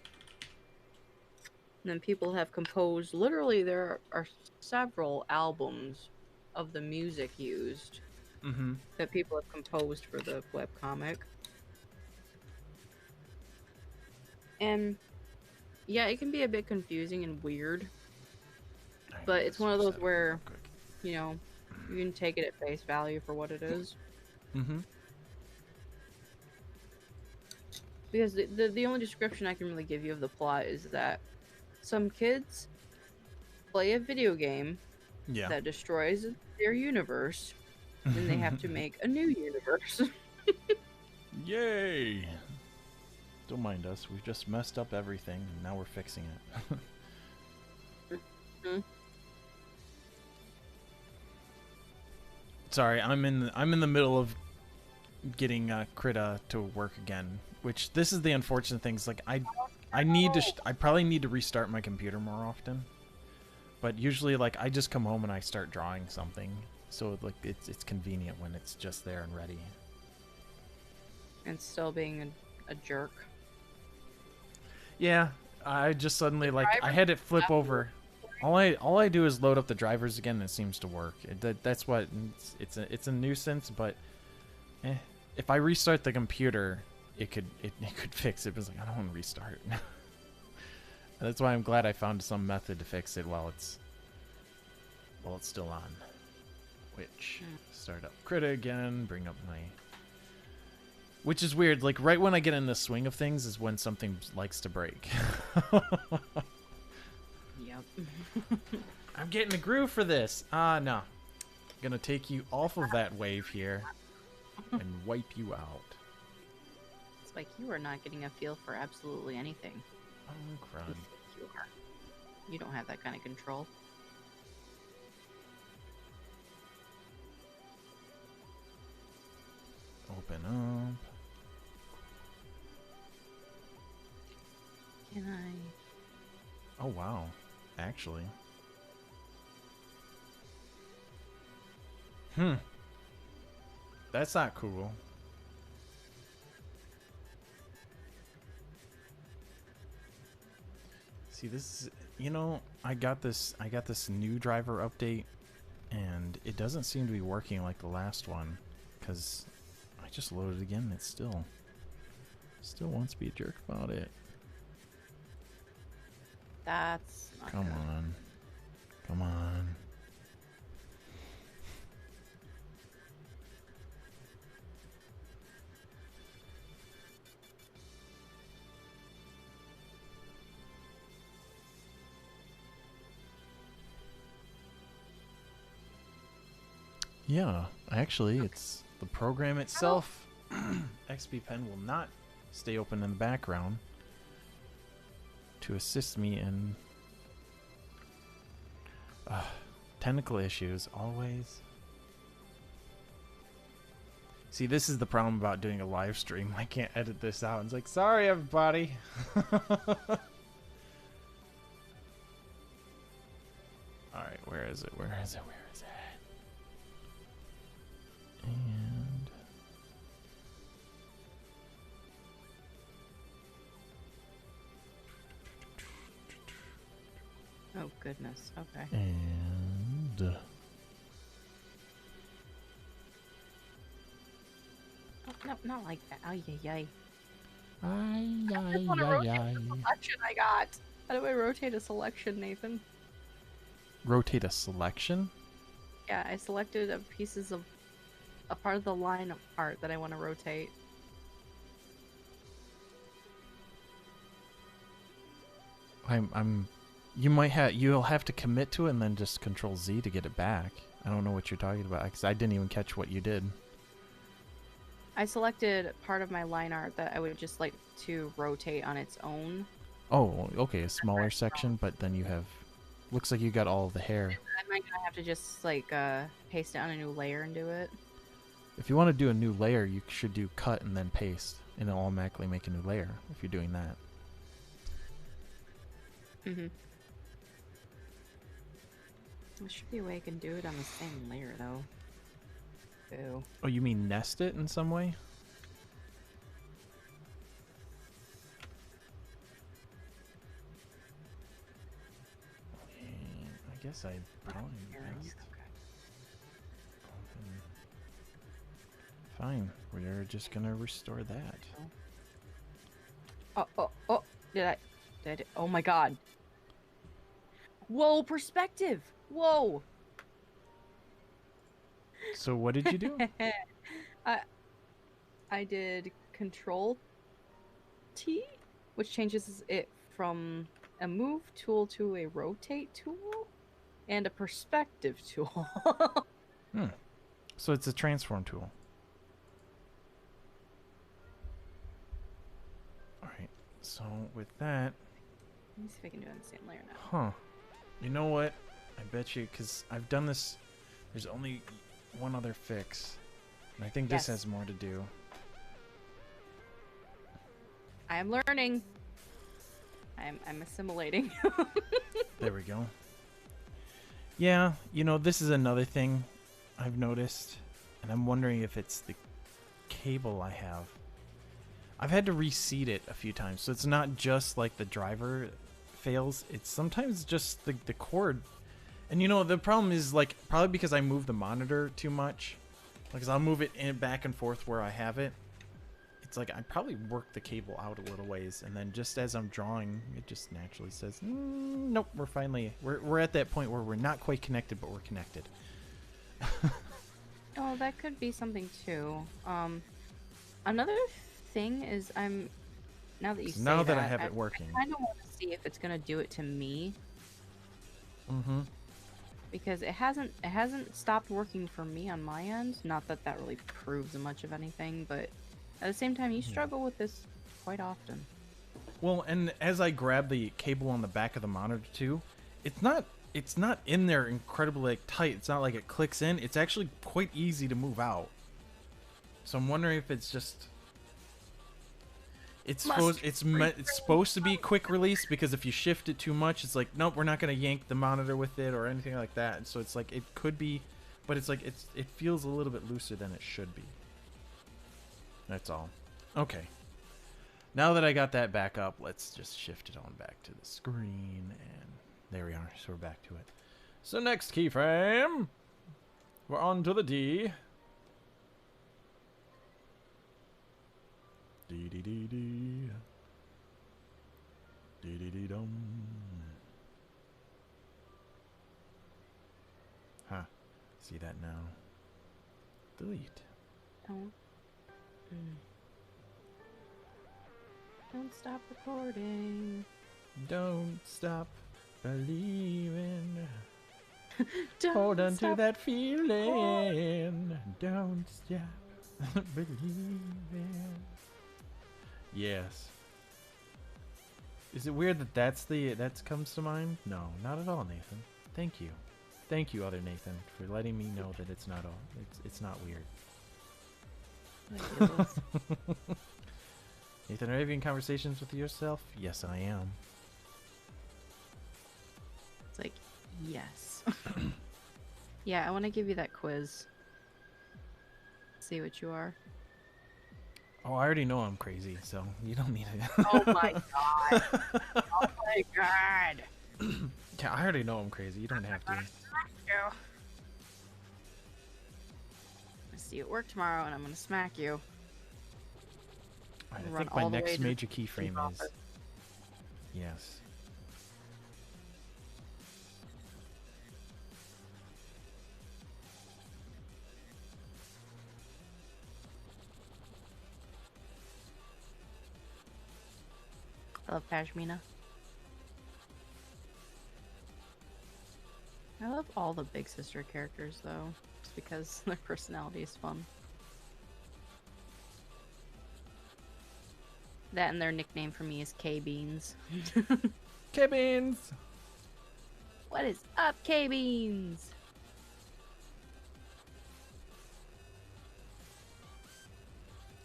Speaker 2: And then people have composed, literally there are several albums of the music used that people have composed for the webcomic. And yeah, it can be a bit confusing and weird, but it's one of those where, you know, you can take it at face value for what it is. Because the only description I can really give you of the plot is that some kids play a video game that destroys their universe, and they have to make a new universe.
Speaker 1: Yay! Don't mind us. We've just messed up everything, and now we're fixing it. Sorry, I'm in the middle of getting Krita to work again. Which this is the unfortunate thing. Is like I probably need to restart my computer more often. But usually, like, I just come home and I start drawing something, so like it's convenient when it's just there and ready.
Speaker 2: And still being a jerk.
Speaker 1: Yeah, I just suddenly like I had it flip over. All I do is load up the drivers again, and it seems to work. That's what it's a nuisance, but if I restart the computer, it could fix it. But it's like I don't want to restart. That's why I'm glad I found some method to fix it while it's still on. Which start up Krita again, bring up my. Which is weird. Like right when I get in the swing of things is when something likes to break.
Speaker 2: Yep.
Speaker 1: I'm getting a groove for this. No. Gonna take you off of that wave here and wipe you out.
Speaker 2: It's like you are not getting a feel for absolutely anything.
Speaker 1: Oh, crud.
Speaker 2: You are. You don't have that kind of control.
Speaker 1: Open up.
Speaker 2: Can I?
Speaker 1: Oh, wow. actually. That's not cool. See, this is, you know, I got this new driver update, and it doesn't seem to be working like the last one, because I just loaded it again and it still wants to be a jerk about it.
Speaker 2: That's not
Speaker 1: Come
Speaker 2: good.
Speaker 1: on. Come on. Yeah, actually, it's the program itself. XP Pen will not stay open in the background to assist me in technical issues, always. See, this is the problem about doing a live stream. I can't edit this out. It's like, sorry, everybody. Alright, where is it? Where is it? Where is it? And...
Speaker 2: Oh, goodness. Okay.
Speaker 1: And...
Speaker 2: Oh, no, not like that. Ay, ay, ay.
Speaker 1: Ay,
Speaker 2: I just want to rotate the selection I got. How do I rotate a selection, Nathan?
Speaker 1: Rotate a selection?
Speaker 2: Yeah, I selected pieces of a part of the line art that I want to rotate.
Speaker 1: You'll have to commit to it and then just Control Z to get it back. I don't know what you're talking about because I didn't even catch what you did.
Speaker 2: I selected part of my line art that I would just like to rotate on its own.
Speaker 1: Oh, okay, a smaller section, but then you have... Looks like you got all of the hair.
Speaker 2: I might have to just like paste it on a new layer and do it.
Speaker 1: If you want to do a new layer, you should do cut and then paste, and it'll automatically make a new layer if you're doing that.
Speaker 2: There should be a way I can do it on the same layer though. Ew.
Speaker 1: Oh, you mean nest it in some way? I guess I probably nest. Fine, we're just gonna restore that.
Speaker 2: Oh, did I, oh my god. Whoa, perspective! Whoa!
Speaker 1: So what did you do?
Speaker 2: I did Control T, which changes it from a move tool to a rotate tool, and a perspective tool.
Speaker 1: So it's a transform tool. Alright, so with that...
Speaker 2: Let me see if I can do it on the same layer now.
Speaker 1: Huh. You know what? I bet you, because I've done this... There's only one other fix. And I think this has more to do.
Speaker 2: I am learning. I'm assimilating.
Speaker 1: There we go. Yeah, you know, this is another thing I've noticed. And I'm wondering if it's the cable I have. I've had to reseat it a few times. So it's not just like the driver fails. It's sometimes just the cord. And you know, the problem is like probably because I move the monitor too much. Because I'll move it back and forth where I have it. It's like I probably work the cable out a little ways, and then just as I'm drawing, it just naturally says, "Nope, we're at that point where we're not quite connected, but we're connected."
Speaker 2: Oh, that could be something too. Another thing is now that you say
Speaker 1: now that I have it working,
Speaker 2: I kind of want to see if it's gonna do it to me. Because it hasn't stopped working for me on my end. Not that that really proves much of anything, but at the same time, you struggle with this quite often.
Speaker 1: Well, and as I grab the cable on the back of the monitor too, it's not in there incredibly tight. It's not like it clicks in. It's actually quite easy to move out. So I'm wondering if it's just It's
Speaker 2: Must
Speaker 1: supposed it's supposed to be quick release, because if you shift it too much, it's like, nope, we're not gonna yank the monitor with it or anything like that. And so it's like it could be, but it's like it feels a little bit looser than it should be. That's all. Okay. Now that I got that back up, let's just shift it on back to the screen, and there we are. So we're back to it. So next keyframe, we're on to the D. D D D D. D D D dum. Huh. See that now. Delete.
Speaker 2: Don't. Don't stop recording.
Speaker 1: Don't stop believing.
Speaker 2: Don't
Speaker 1: Hold on to
Speaker 2: stop
Speaker 1: that feeling. Don't stop believing. Yes. Is it weird that that comes to mind? No, not at all, Nathan. Thank you. Thank you, other Nathan, for letting me know that it's not not weird. Nathan, are you having conversations with yourself? Yes, I am.
Speaker 2: It's like, yes. Yeah, I want to give you that quiz. See what you are.
Speaker 1: Oh, I already know I'm crazy, so you don't need to.
Speaker 2: Oh my god. Oh my god.
Speaker 1: Yeah, I already know I'm crazy. You don't have to.
Speaker 2: I'm gonna see you at work tomorrow, and I'm gonna smack you.
Speaker 1: Alright, I
Speaker 2: Run
Speaker 1: think my
Speaker 2: all the way
Speaker 1: next
Speaker 2: to
Speaker 1: major
Speaker 2: the
Speaker 1: keyframe
Speaker 2: office.
Speaker 1: is... Yes.
Speaker 2: I love Pashmina. I love all the Big Sister characters, though, just because their personality is fun. That and their nickname for me is K-Beans.
Speaker 1: K-Beans!
Speaker 2: What is up, K-Beans?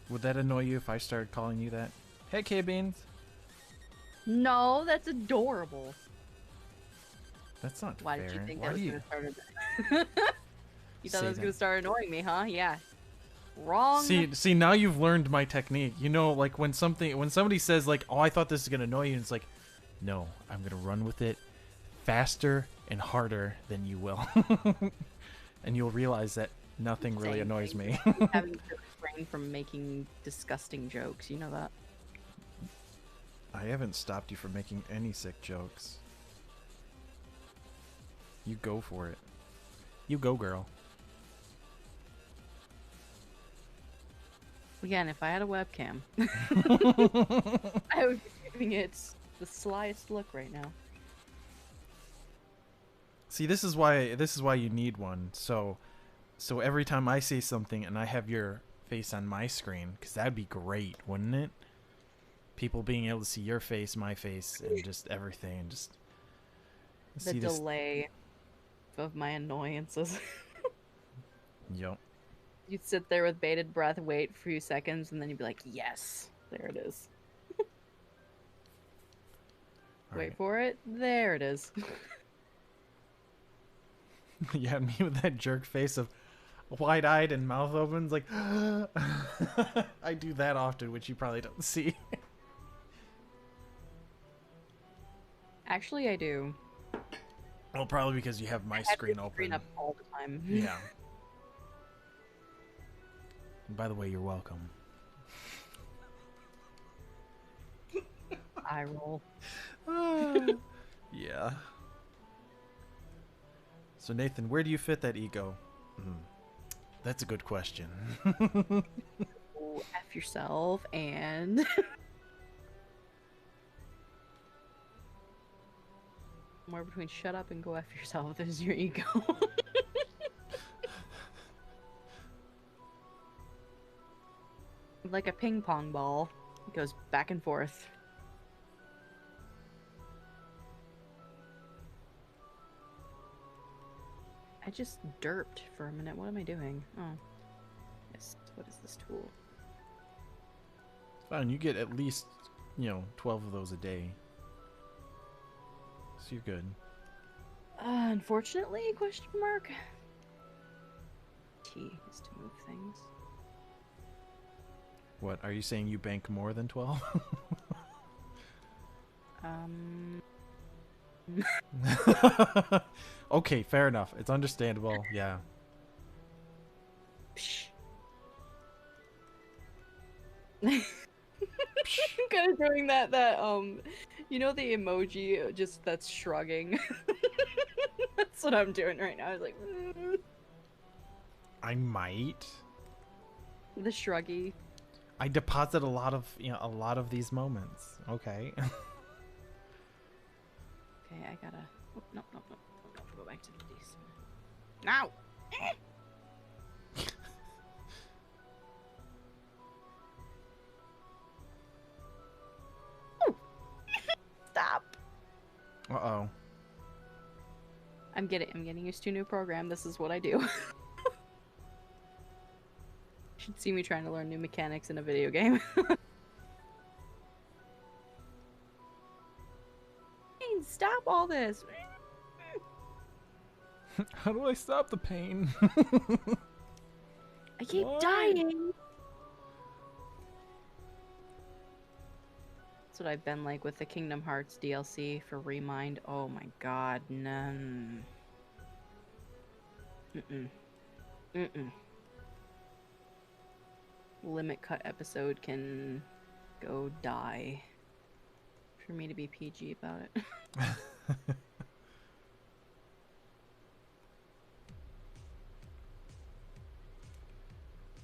Speaker 1: Would that annoy you if I started calling you that? Hey, K-Beans!
Speaker 2: No, that's adorable.
Speaker 1: That's not
Speaker 2: Why
Speaker 1: fair.
Speaker 2: did you think
Speaker 1: Why
Speaker 2: that was
Speaker 1: do
Speaker 2: going to start? You thought
Speaker 1: Say
Speaker 2: that was
Speaker 1: that.
Speaker 2: going to start annoying me, huh? Yeah. Wrong.
Speaker 1: See, now you've learned my technique. You know, like when somebody says like, "Oh, I thought this is gonna annoy you," and it's like, "No, I'm gonna run with it faster and harder than you will," and you'll realize that nothing really
Speaker 2: Saying
Speaker 1: annoys
Speaker 2: things.
Speaker 1: me.
Speaker 2: Having to refrain from making disgusting jokes. You know that.
Speaker 1: I haven't stopped you from making any sick jokes. You go for it. You go, girl.
Speaker 2: Again, if I had a webcam, I would be giving it the slyest look right now.
Speaker 1: See, this is why you need one. So every time I say something and I have your face on my screen, because that'd be great, wouldn't it? People being able to see your face, my face, and just everything, and just
Speaker 2: The
Speaker 1: see this.
Speaker 2: delay of my annoyances.
Speaker 1: Yup.
Speaker 2: You'd sit there with bated breath, wait for a few seconds, and then you'd be like, yes, there it is. Wait for it. There it is.
Speaker 1: Yeah, me with that jerk face of wide-eyed and mouth opens, like I do that often, which you probably don't see.
Speaker 2: Actually, I do.
Speaker 1: Well, probably because you have my
Speaker 2: I have
Speaker 1: screen
Speaker 2: your
Speaker 1: open.
Speaker 2: screen up all the time.
Speaker 1: Yeah. And by the way, you're welcome.
Speaker 2: I roll.
Speaker 1: Yeah. So Nathan, where do you fit that ego? That's a good question.
Speaker 2: Oh, F yourself and... More between shut up and go F yourself is your ego. Like a ping pong ball. It goes back and forth. I just derped for a minute. What am I doing? Oh. Yes. What is this tool?
Speaker 1: Fine, you get at least, 12 of those a day. So you're good.
Speaker 2: Unfortunately, question mark. T is to move things.
Speaker 1: What, are you saying you bank more than 12? Okay, fair enough. It's understandable. Yeah.
Speaker 2: I'm kind of doing that you know the emoji just that's shrugging. That's what I'm doing right now. I was like
Speaker 1: I might.
Speaker 2: the shruggy.
Speaker 1: I deposit a lot of these moments. Okay.
Speaker 2: Okay, I gotta. Oh, no, go back to these. Now. Stop.
Speaker 1: Uh-oh.
Speaker 2: I'm getting used to a new program. This is what I do. You should see me trying to learn new mechanics in a video game. Stop all this.
Speaker 1: How do I stop the pain?
Speaker 2: I keep
Speaker 1: Why?
Speaker 2: dying. That's what I've been like with the Kingdom Hearts DLC for Remind. Oh my god, none. Limit cut episode can go die. For me to be PG about it.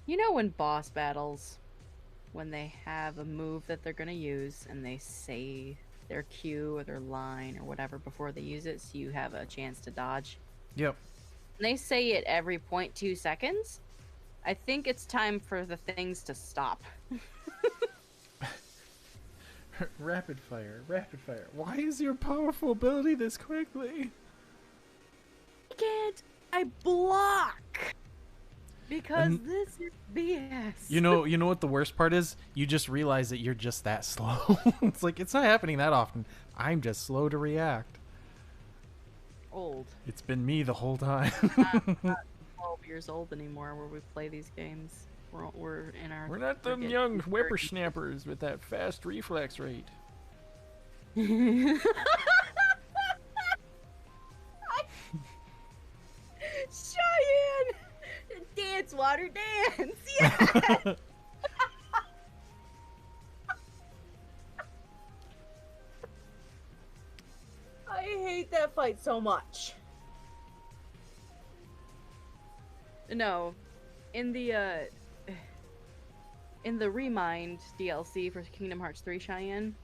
Speaker 2: You know when boss battles, when they have a move that they're gonna use and they say their cue or their line or whatever before they use it so you have a chance to dodge?
Speaker 1: Yep.
Speaker 2: And they say it every 0.2 seconds. I think it's time for the things to stop.
Speaker 1: Rapid fire, rapid fire. Why is your powerful ability this quickly?
Speaker 2: I can't. I block. Because this is BS.
Speaker 1: You know what the worst part is? You just realize that you're just that slow. It's like, it's not happening that often. I'm just slow to react.
Speaker 2: Old.
Speaker 1: It's been me the whole time.
Speaker 2: Not 12 years old anymore where we play these games. We're in our...
Speaker 1: We're not them young whippersnappers with that fast reflex rate.
Speaker 2: Cheyenne! Dance, water, dance! Yeah! I hate that fight so much. No, in the Remind DLC for Kingdom Hearts 3 Cheyenne,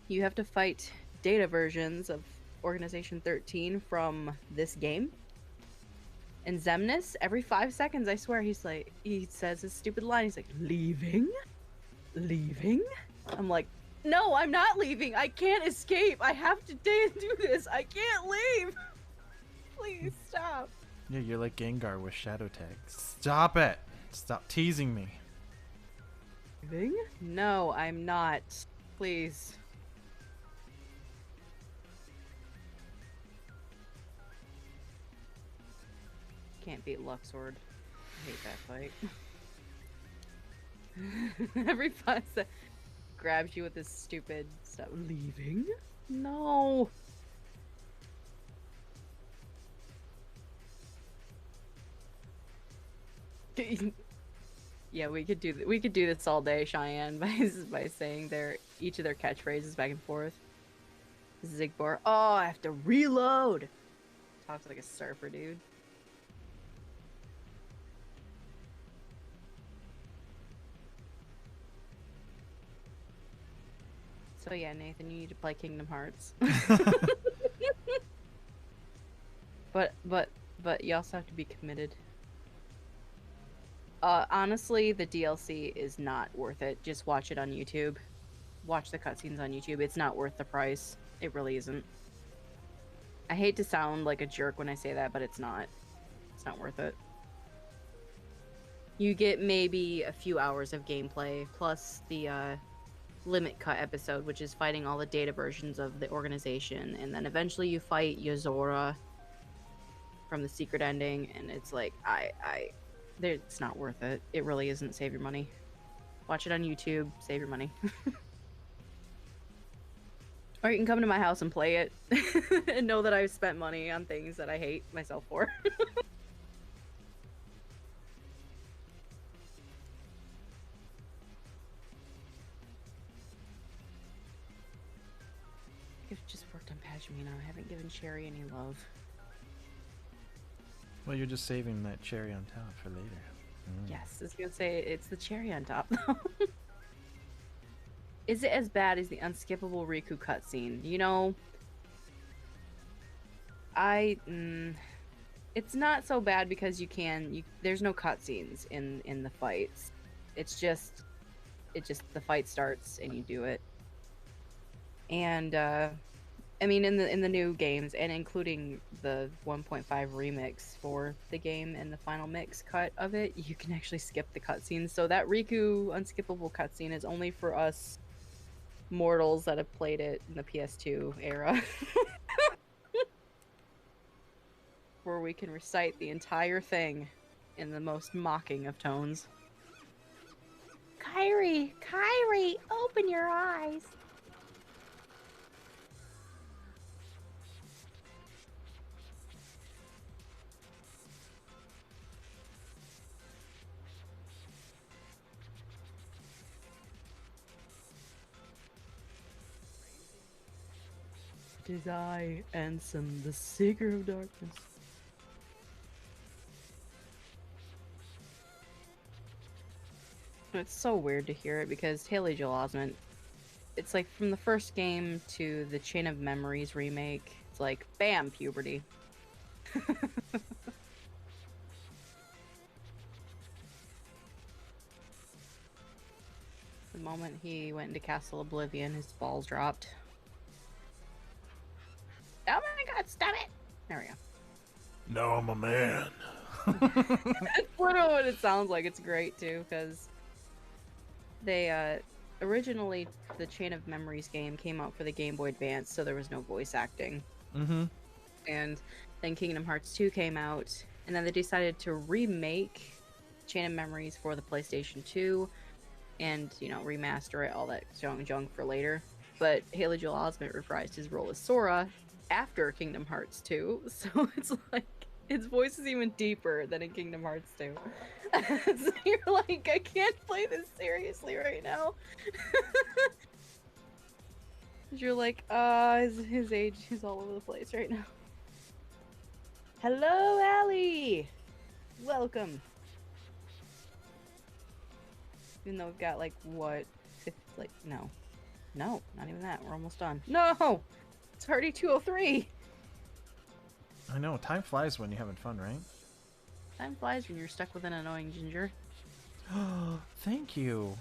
Speaker 2: you have to fight data versions of Organization 13 from this game. And Xemnas, every 5 seconds, I swear, he says his stupid line. He's like, leaving? Leaving? I'm like, no, I'm not leaving. I can't escape. I have to do this. I can't leave. Please stop.
Speaker 1: Yeah, you're like Gengar with Shadow Tag. Stop it. Stop teasing me.
Speaker 2: Leaving? No, I'm not. Please. Can't beat Luxord. I hate that fight. Every 5 seconds, grabs you with this stupid stuff. Leaving? No. Yeah, we could do this all day, Cheyenne, by saying each of their catchphrases back and forth. Zigbor. Oh, I have to reload. Talks like a surfer, dude. So yeah, Nathan, you need to play Kingdom Hearts. but you also have to be committed. Honestly, the DLC is not worth it. Just watch it on YouTube. Watch the cutscenes on YouTube. It's not worth the price. It really isn't. I hate to sound like a jerk when I say that, but it's not. It's not worth it. You get maybe a few hours of gameplay, plus the limit cut episode, which is fighting all the data versions of the organization, and then eventually you fight Yozora from the secret ending, and it's like it's not worth it. It really isn't. Save your money. Watch it on YouTube. Save your money. Or you can come to my house and play it and know that I've spent money on things that I hate myself for. I've just worked on Pashmina. I haven't given Cherry any love.
Speaker 1: Well, you're just saving that cherry on top for later.
Speaker 2: Yes, I was gonna say it's the cherry on top though. Is it as bad as the unskippable Riku cutscene? You know, it's not so bad because there's no cutscenes in the fights. It's just the fight starts and you do it. And I mean, in the new games, and including the 1.5 remix for the game and the final mix cut of it, you can actually skip the cutscenes. So that Riku unskippable cutscene is only for us mortals that have played it in the PS2 era. Where we can recite the entire thing in the most mocking of tones. Kairi, open your eyes. It is I, Ansem, the Seeker of Darkness. It's so weird to hear it because Haley Joel Osment, it's like from the first game to the Chain of Memories remake, it's like, bam, puberty. The moment he went into Castle Oblivion, his balls dropped. Oh my god, stop it! There we go.
Speaker 1: No, I'm a man.
Speaker 2: That's literally what it sounds like. It's great too, because they originally the Chain of Memories game came out for the Game Boy Advance, so there was no voice acting. And then Kingdom Hearts 2 came out, and then they decided to remake Chain of Memories for the PlayStation 2 and, you know, remaster it, all that junk for later. But Haley Joel Osment reprised his role as Sora after Kingdom Hearts 2, so it's like his voice is even deeper than in Kingdom Hearts 2. So you're like, I can't play this seriously right now. You're like, his age is all over the place right now. Hello, Allie! Welcome. Even though we've got like, what, no, not even that. We're almost done. No! It's already 2:03!
Speaker 1: I know, time flies when you're having fun, right?
Speaker 2: Time flies when you're stuck with an annoying ginger.
Speaker 1: Thank you.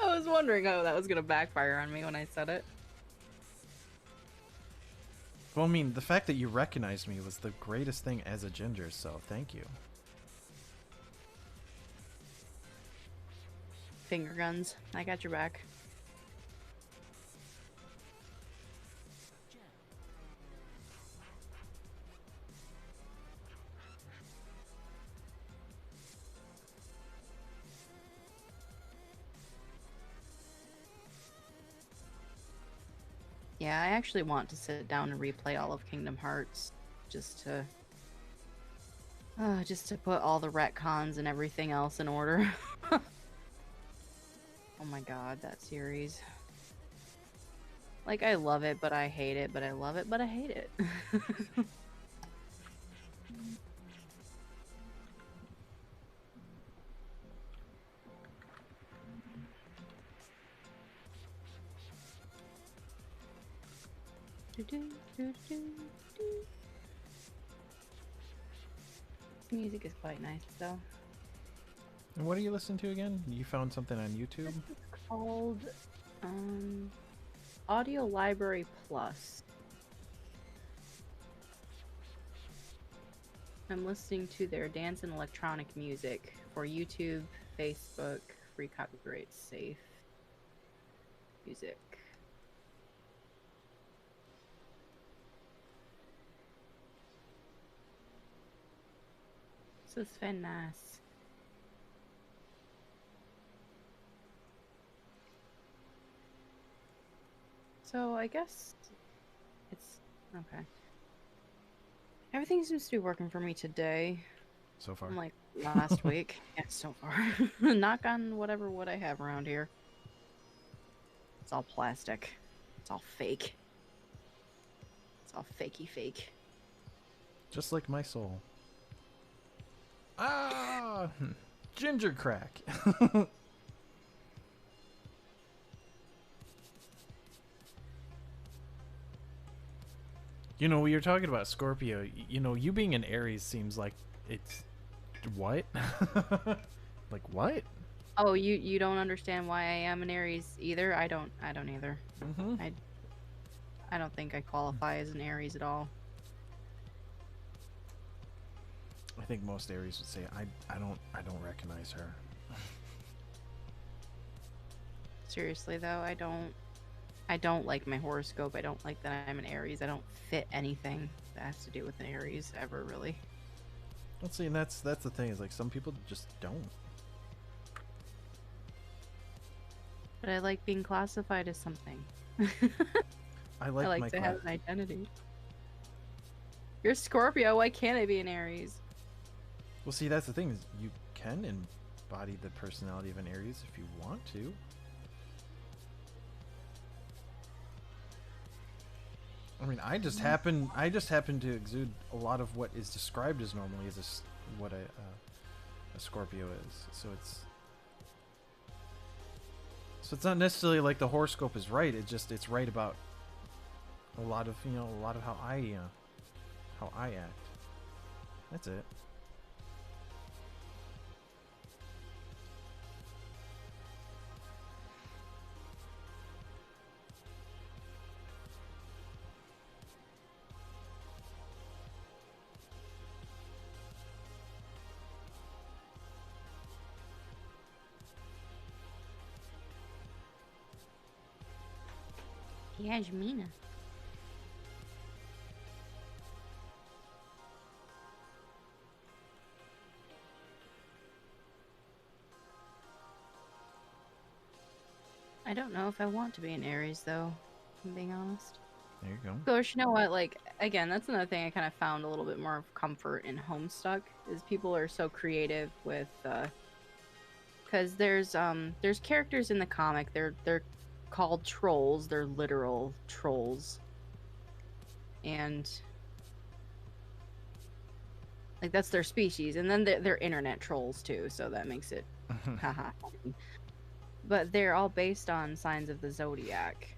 Speaker 2: I was wondering how that was gonna backfire on me when I said it.
Speaker 1: Well, I mean, the fact that you recognized me was the greatest thing as a ginger, so thank you.
Speaker 2: Finger guns. I got your back. Yeah, I actually want to sit down and replay all of Kingdom Hearts just to put all the retcons and everything else in order. Oh my god, that series. Like, I love it, but I hate it, but I love it, but I hate it. This music is quite nice, though.
Speaker 1: And what are you listening to again? You found something on YouTube?
Speaker 2: It's called Audio Library Plus. I'm listening to their dance and electronic music for YouTube, Facebook, free copyright safe music. This is very nice. So I guess it's okay. Everything seems to be working for me today.
Speaker 1: So far.
Speaker 2: Unlike last week. Yeah, so far. Knock on whatever wood I have around here. It's all plastic. It's all fake. It's all fakey fake.
Speaker 1: Just like my soul. Ah! Ginger crack. You know, we were talking about Scorpio. You know, you being an Aries seems like it's... What? Like, what?
Speaker 2: Oh, you don't understand why I am an Aries either? I don't either.
Speaker 1: Mm-hmm.
Speaker 2: I don't think I qualify as an Aries at all.
Speaker 1: I think most Aries would say, I don't recognize her.
Speaker 2: Seriously though, I don't like my horoscope. I don't like that I'm an Aries. I don't fit anything that has to do with an Aries ever, really.
Speaker 1: Let's see, and that's the thing, is like some people just don't.
Speaker 2: But I like being classified as something.
Speaker 1: I like
Speaker 2: to have an identity. You're Scorpio, why can't I be an Aries?
Speaker 1: Well, see, that's the thing, is you can embody the personality of an Aries if you want to. I mean, I just happen to exude a lot of what is described as normally as what a Scorpio is. So it's not necessarily like the horoscope is right. It's right about a lot of how I act. That's it.
Speaker 2: Yasmina. I don't know if I want to be an Aries, though, if I'm being honest.
Speaker 1: There you go.
Speaker 2: Of course, you know what? Like, again, that's another thing I kind of found a little bit more of comfort in Homestuck, is people are so creative with, because there's characters in the comic, they're called trolls, they're literal trolls. And, like, that's their species. And then they're internet trolls, too, so that makes it, haha, funny. But they're all based on signs of the zodiac.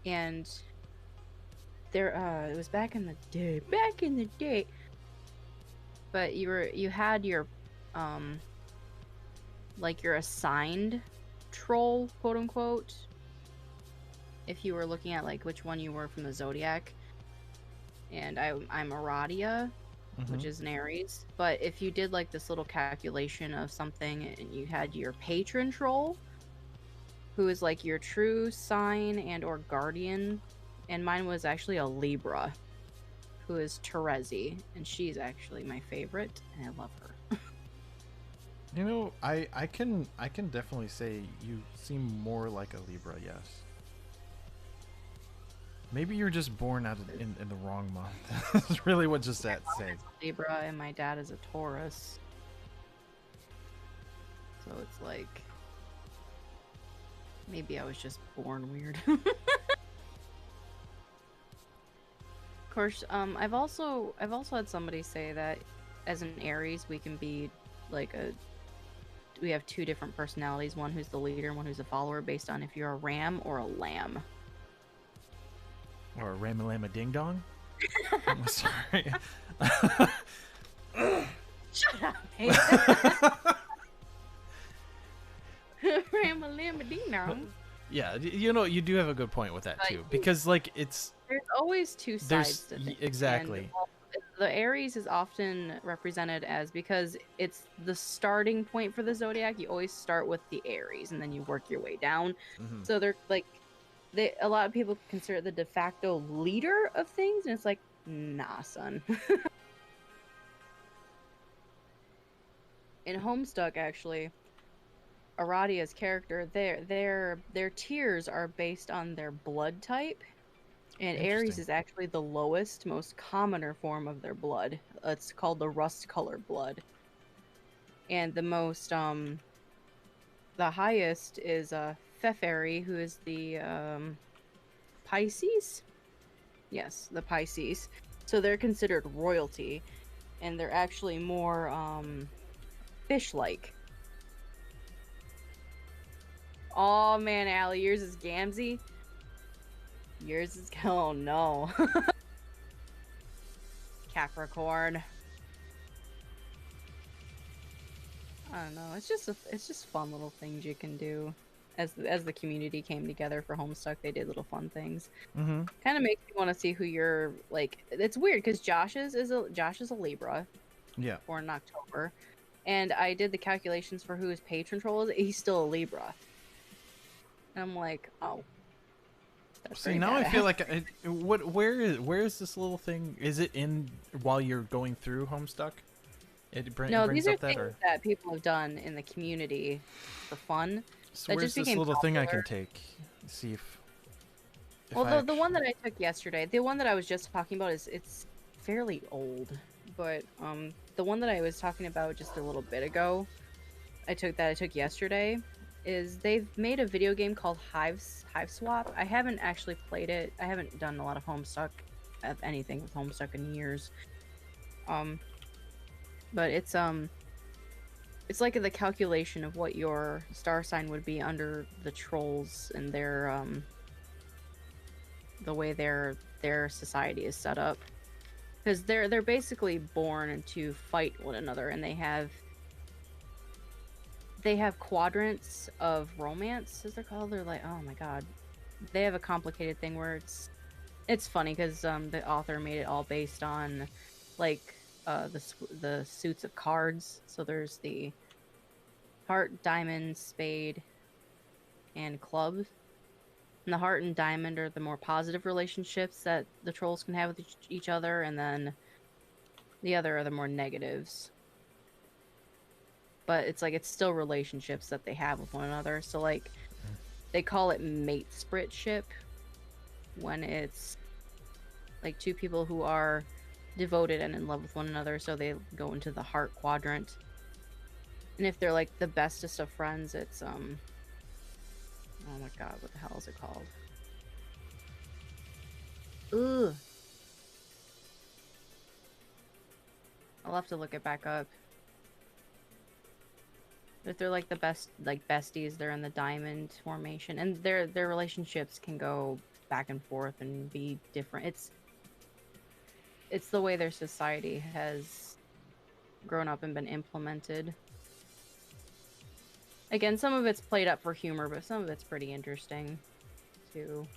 Speaker 2: And there it was back in the day. But you had your like your assigned troll, quote unquote. If you were looking at like which one you were from the zodiac. And I'm Aradia, which is an Aries. But if you did like this little calculation of something and you had your patron troll, who is like your true sign and or guardian, and mine was actually a Libra, who is Terezi, and she's actually my favorite, and I love her.
Speaker 1: You know, I can definitely say you seem more like a Libra, yes. Maybe you're just born out of, in the wrong month. That's really what just that says.
Speaker 2: Libra, and my dad is a Taurus. So it's like, maybe I was just born weird. Of course, I've also had somebody say that as an Aries we can be like we have two different personalities, one who's the leader and one who's a follower, based on if you're a ram or a lamb.
Speaker 1: Or a Ramalama Ding Dong? I'm sorry.
Speaker 2: Shut up, man. Ramalama Ding Dong.
Speaker 1: Yeah, you know, you do have a good point with that too, because like there's
Speaker 2: always two sides to things.
Speaker 1: exactly.
Speaker 2: And the Aries is often represented as, because it's the starting point for the zodiac. You always start with the Aries and then you work your way down.
Speaker 1: Mm-hmm.
Speaker 2: So they're like, a lot of people consider it the de facto leader of things, and it's like, nah, son. In Homestuck, actually, Aradia's character, their tiers are based on their blood type, and Aries
Speaker 1: Interesting.
Speaker 2: is actually the lowest, most commoner form of their blood. It's called the rust-colored blood, and the highest is Feferi, who is the Pisces. Yes, the Pisces. So they're considered royalty, and they're actually more fish-like. Oh man, Allie, yours is Gamzee. Yours is, oh no. Capricorn. I don't know. It's just fun little things you can do. As the community came together for Homestuck, they did little fun things.
Speaker 1: Mm-hmm.
Speaker 2: Kind of makes me want to see who you're like. It's weird because Josh is a Libra,
Speaker 1: Yeah.
Speaker 2: born in October, and I did the calculations for who his patron troll is. He's still a Libra, and I'm like, oh, that's
Speaker 1: See,
Speaker 2: pretty
Speaker 1: now I
Speaker 2: badass.
Speaker 1: feel like where is this little thing? Is it in while you're going through Homestuck? It
Speaker 2: No,
Speaker 1: brings
Speaker 2: these are
Speaker 1: up that,
Speaker 2: things
Speaker 1: or
Speaker 2: that people have done in the community for fun
Speaker 1: so
Speaker 2: that
Speaker 1: where's
Speaker 2: just
Speaker 1: this
Speaker 2: became
Speaker 1: little thing I
Speaker 2: popular.
Speaker 1: can take? See if
Speaker 2: Well,
Speaker 1: I
Speaker 2: the one
Speaker 1: actually.
Speaker 2: that I took yesterday, the one that I was just talking about is it's fairly old, but the one that I was talking about just a little bit ago, I took yesterday, is they've made a video game called Hive Swap. I haven't actually played it. I haven't done a lot of Homestuck of anything with Homestuck in years. Um, but it's like the calculation of what your star sign would be under the trolls and their the way their society is set up, because they're basically born to fight one another, and they have quadrants of romance, as they're called. They're like, oh my god, they have a complicated thing where it's funny because the author made it all based on like the suits of cards. So there's the heart, diamond, spade, and club. And the heart and diamond are the more positive relationships that the trolls can have with each other, and then the other are the more negatives. But it's like it's still relationships that they have with one another. So like they call it mate spritship when it's like two people who are devoted and in love with one another, so they go into the heart quadrant. And if they're like the bestest of friends, it's oh my god, what the hell is it called? Ugh. I'll have to look it back up. If they're like the best, like besties, they're in the diamond formation, and their relationships can go back and forth and be different. It's the way their society has grown up and been implemented. Again, some of it's played up for humor, but some of it's pretty interesting to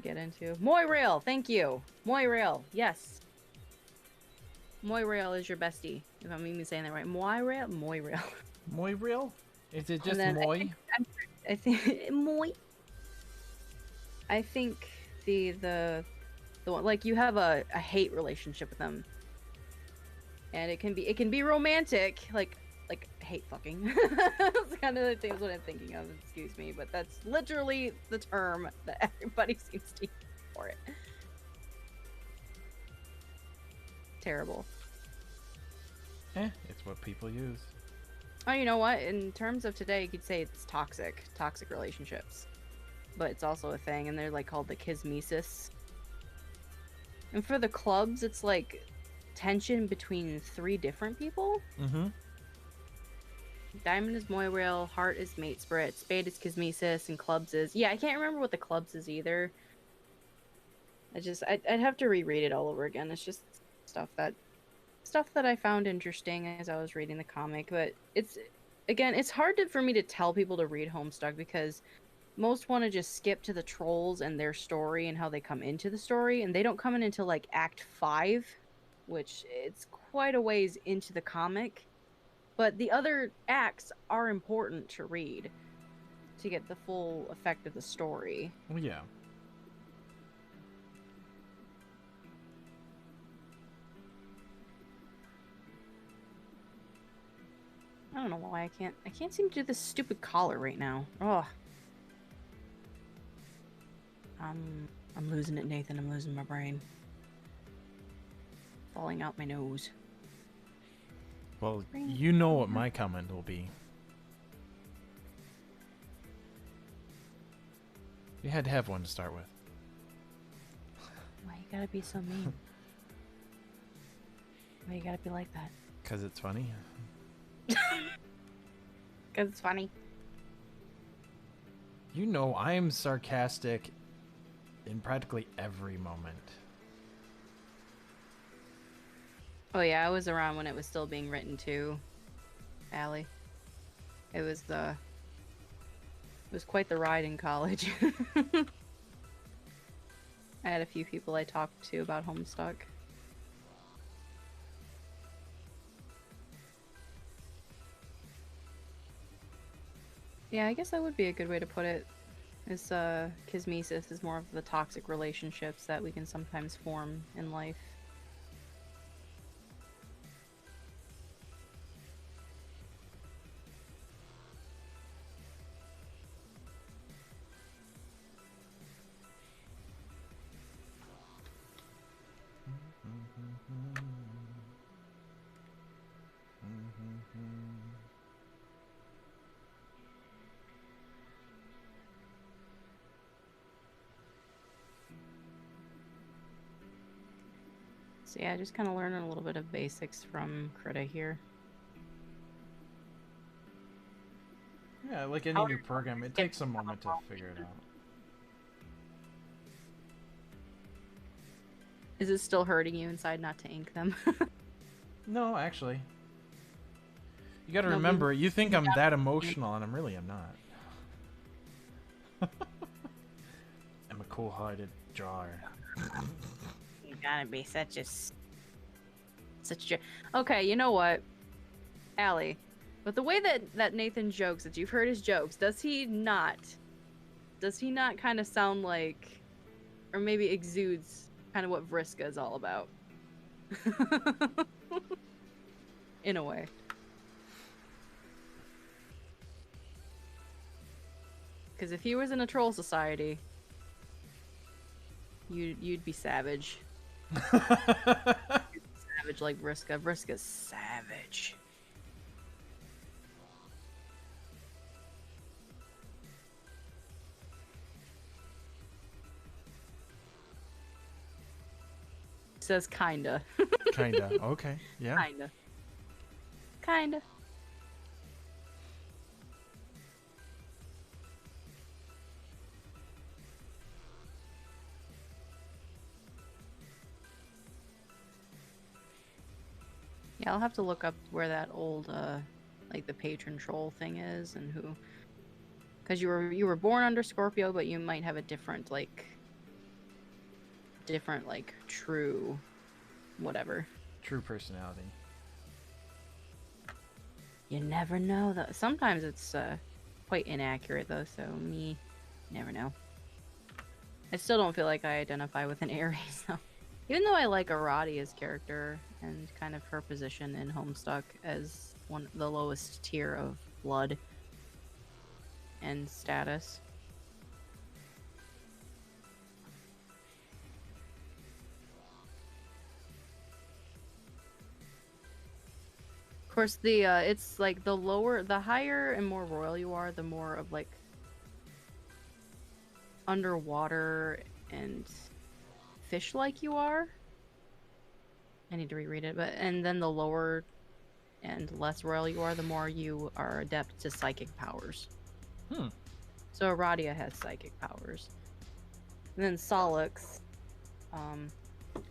Speaker 2: get into. Moirail, thank you. Moirail, yes. Moirail is your bestie, if I'm even saying that right. Moirail.
Speaker 1: Moy Is it
Speaker 2: And
Speaker 1: just
Speaker 2: then
Speaker 1: Moy?
Speaker 2: I think Moi. I think the one, like, you have a hate relationship with them, and it can be romantic, like hate fucking. That's kind of the things what I'm thinking of. Excuse me, but that's literally the term that everybody seems to use for it. Terrible.
Speaker 1: It's what people use.
Speaker 2: Oh, you know what? In terms of today, you could say it's toxic relationships, but it's also a thing, and they're like called the kismesis. And for the clubs, it's like tension between 3 different people.
Speaker 1: Mm-hmm.
Speaker 2: Diamond is Moirail, heart is mate sprit, spade is kismesis, and clubs is, yeah, I can't remember what the clubs is either. I'd have to reread it all over again. It's just stuff that I found interesting as I was reading the comic. But it's, again, it's hard for me to tell people to read Homestuck because most want to just skip to the trolls and their story and how they come into the story, and they don't come in until like Act 5, which it's quite a ways into the comic. But the other acts are important to read to get the full effect of the story.
Speaker 1: Well, yeah.
Speaker 2: I don't know why I can't seem to do this stupid collar right now. Oh. I'm losing it, Nathan. I'm losing my brain. Falling out my nose.
Speaker 1: Well, you know what my comment will be. You had to have one to start with.
Speaker 2: Why you gotta be so mean? Why you gotta be like that?
Speaker 1: 'Cause it's funny.
Speaker 2: 'Cause it's funny.
Speaker 1: You know I am sarcastic in practically every moment.
Speaker 2: Oh yeah, I was around when it was still being written too, Allie. It was quite the ride in college. I had a few people I talked to about Homestuck. Yeah, I guess that would be a good way to put it. Is Kismesis is more of the toxic relationships that we can sometimes form in life. So yeah, just kind of learning a little bit of basics from Krita here.
Speaker 1: Yeah, like any new program, it takes a moment to figure it out.
Speaker 2: Is it still hurting you inside not to ink them?
Speaker 1: No, actually. You gotta remember, you think I'm that emotional, and I'm not. I'm a cool-hearted drawer.
Speaker 2: You gotta be such a... Okay, you know what? Allie, but the way that Nathan jokes, that you've heard his jokes, does he not kind of sound like, or maybe exudes kind of what Vriska is all about? In a way. Because if he was in a troll society, you'd be savage. Savage like Vriska. Vriska's savage. Says kinda.
Speaker 1: Kinda. Okay. Yeah.
Speaker 2: Kinda. Kinda. Yeah, I'll have to look up where that old, like the patron troll thing is and who. Because you were born under Scorpio, but you might have a different like true, whatever.
Speaker 1: True personality.
Speaker 2: You never know though. Sometimes it's quite inaccurate though, so never know. I still don't feel like I identify with an Aries though. Even though I like Aradia's character and kind of her position in Homestuck as the lowest tier of blood and status. Of course, it's like the higher and more royal you are, the more of like underwater and fish-like you are. I need to reread it, and then the lower and less royal you are, the more you are adept to psychic powers. So Aradia has psychic powers. And then Solix,